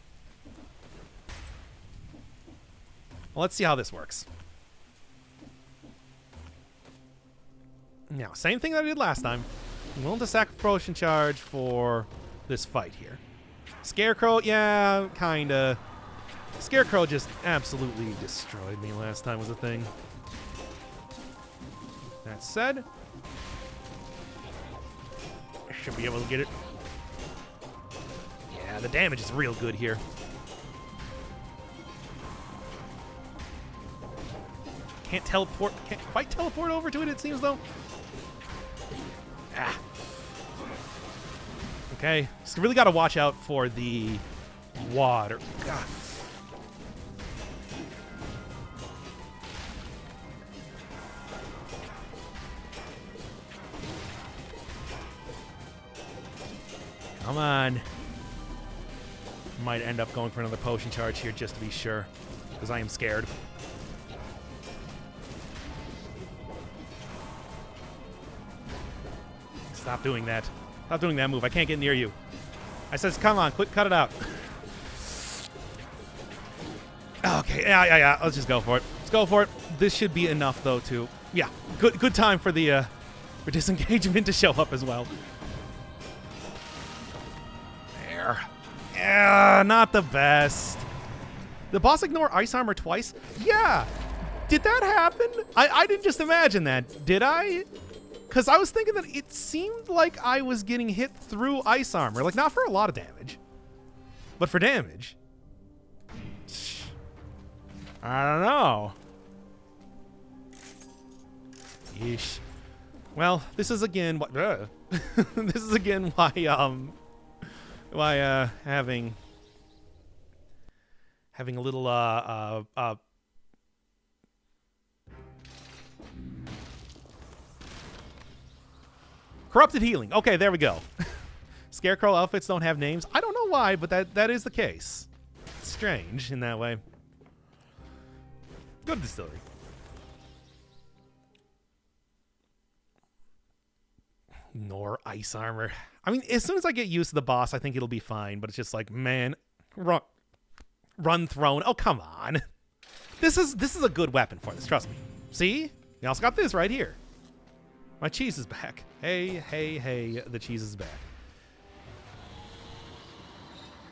Well, let's see how this works. Now, same thing that I did last time. I'm willing to sacrifice potion charge for this fight here. Scarecrow, yeah, kinda. Scarecrow just absolutely destroyed me last time was a thing. That said, I should be able to get it. Yeah, the damage is real good here. Can't quite teleport over to it, it seems, though. Ah. Okay, just really got to watch out for the water. God. Come on. Might end up going for another potion charge here just to be sure, because I am scared. Stop doing that. Stop doing that move. I can't get near you. I says, come on, cut it out. Okay, yeah. Let's just go for it. Let's go for it. This should be enough, though, to... Yeah, good time for the for disengagement to show up as well. There. Yeah, not the best. The boss ignore ice armor twice? Yeah. Did that happen? I didn't just imagine that. Did I? Because I was thinking that it seemed like I was getting hit through ice armor. Like, not for a lot of damage, but for damage. I don't know. Yeesh. Well, this is again what this is again why having a little corrupted healing. Okay, there we go. Scarecrow outfits don't have names. I don't know why, but that is the case. It's strange in that way. Good distillery. Nor ice armor. I mean, as soon as I get used to the boss, I think it'll be fine. But it's just like, man, run throne. Oh, come on. This is a good weapon for this. Trust me. See, you also got this right here. My cheese is back. Hey, the cheese is back.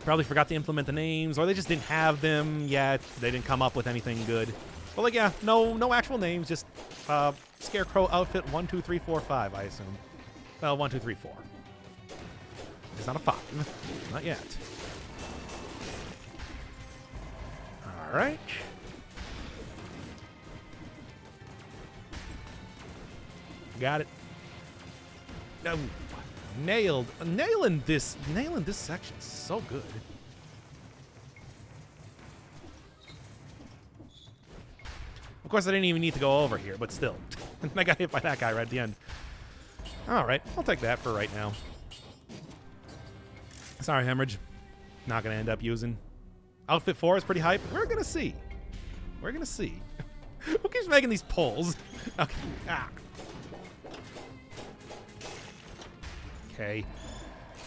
Probably forgot to implement the names, or they just didn't have them yet. They didn't come up with anything good. But like, yeah, no actual names, just Scarecrow outfit 1, 2, 3, 4, 5, I assume. Well, 1, 2, 3, 4. It's not a 5. Not yet. All right. Got it. No. Nailing this section is so good. Of course, I didn't even need to go over here, but still. I got hit by that guy right at the end. All right, I'll take that for right now. Sorry, Hemorrhage. Not going to end up using. Outfit 4 is pretty hype. We're going to see. We're going to see. Who keeps making these pulls? Okay. Ah. Okay.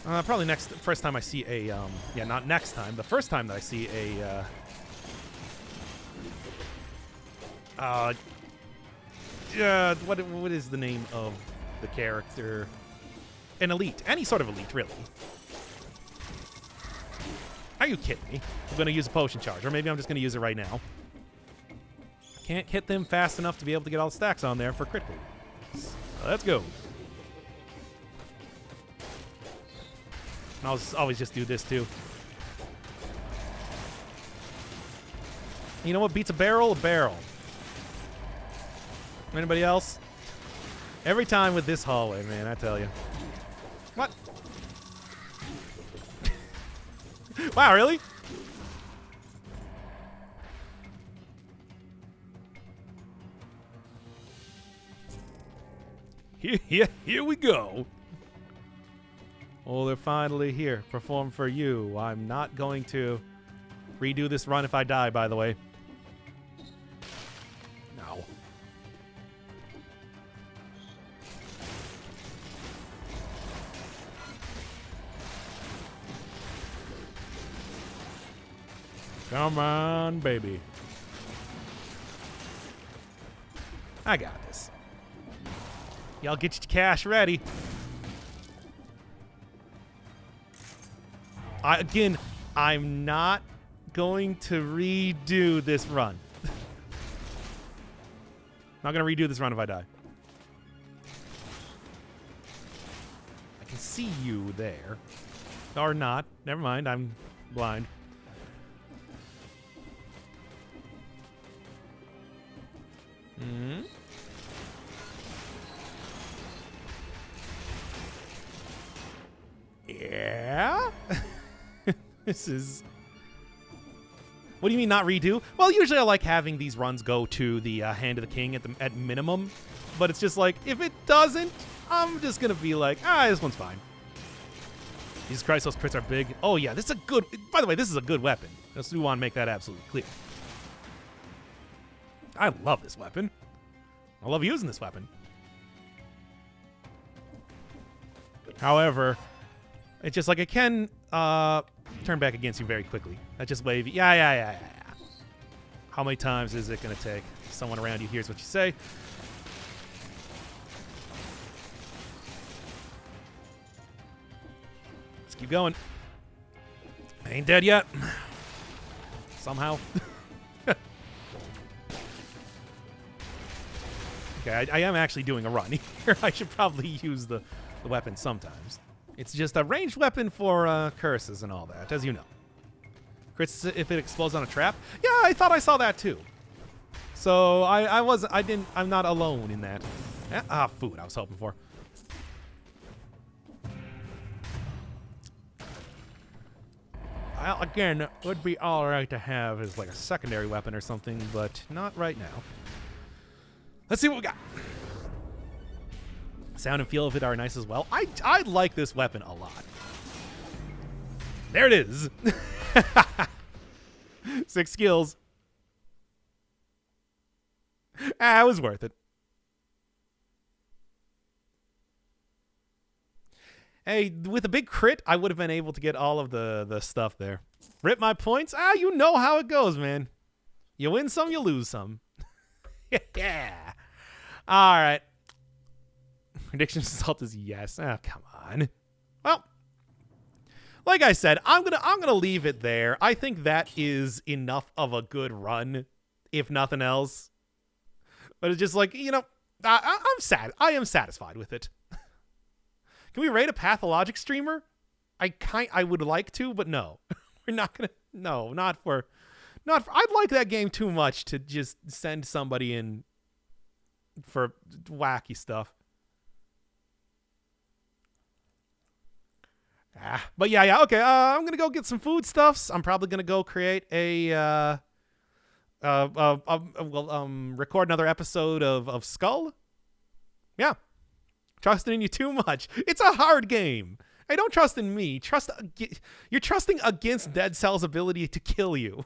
Probably first time I see a, yeah, not next time. The first time that I see a, what is the name of the character? An elite. Any sort of elite, really. Are you kidding me? I'm going to use a potion charge, or maybe I'm just going to use it right now. Can't hit them fast enough to be able to get all the stacks on there for critical. So let's go. And I'll always just do this, too. You know what beats a barrel? A barrel. Anybody else? Every time with this hallway, man, I tell you. What? Wow, really? Here we go. Oh, they're finally here. Perform for you. I'm not going to Redo this run if I die, by the way. No. Come on, baby. I got this. Y'all get your cash ready. Again, I'm not going to redo this run. Not going to redo this run if I die. I can see you there. Or not. Never mind. I'm blind. Hmm. Yeah? This is... What do you mean not redo? Well, usually I like having these runs go to the Hand of the King at minimum. But it's just like, if it doesn't, I'm just going to be like, this one's fine. Jesus Christ, those crits are big. Oh, yeah, this is a good... By the way, this is a good weapon. I just do want to make that absolutely clear. I love this weapon. I love using this weapon. However, it's just like it can turn back against you very quickly. That's just wavy. Yeah. How many times is it going to take? Someone around you hears what you say. Let's keep going. I ain't dead yet. Somehow. Okay, I am actually doing a run here. I should probably use the weapon sometimes. It's just a ranged weapon for curses and all that, as you know. Crits if it explodes on a trap. Yeah, I thought I saw that too. So I'm not alone in that. Food I was hoping for. Well, again, it would be all right to have as like a secondary weapon or something, but not right now. Let's see what we got. Sound and feel of it are nice as well. I like this weapon a lot. There it is. 6 skills. It was worth it. Hey, with a big crit, I would have been able to get all of the stuff there. Rip my points? You know how it goes, man. You win some, you lose some. Yeah. All right. Prediction result is yes. Come on. Well, like I said, I'm gonna leave it there. I think that is enough of a good run, if nothing else. But it's just like, you know, I'm sad. I am satisfied with it. Can we rate a pathologic streamer? I would like to, but no. We're not gonna. No, not for. I'd like that game too much to just send somebody in for wacky stuff. But yeah, okay. I'm gonna go get some foodstuffs. I'm probably gonna go create record another episode of Skull. Yeah, trusting in you too much. It's a hard game. I don't trust in me. You're trusting against Dead Cell's ability to kill you.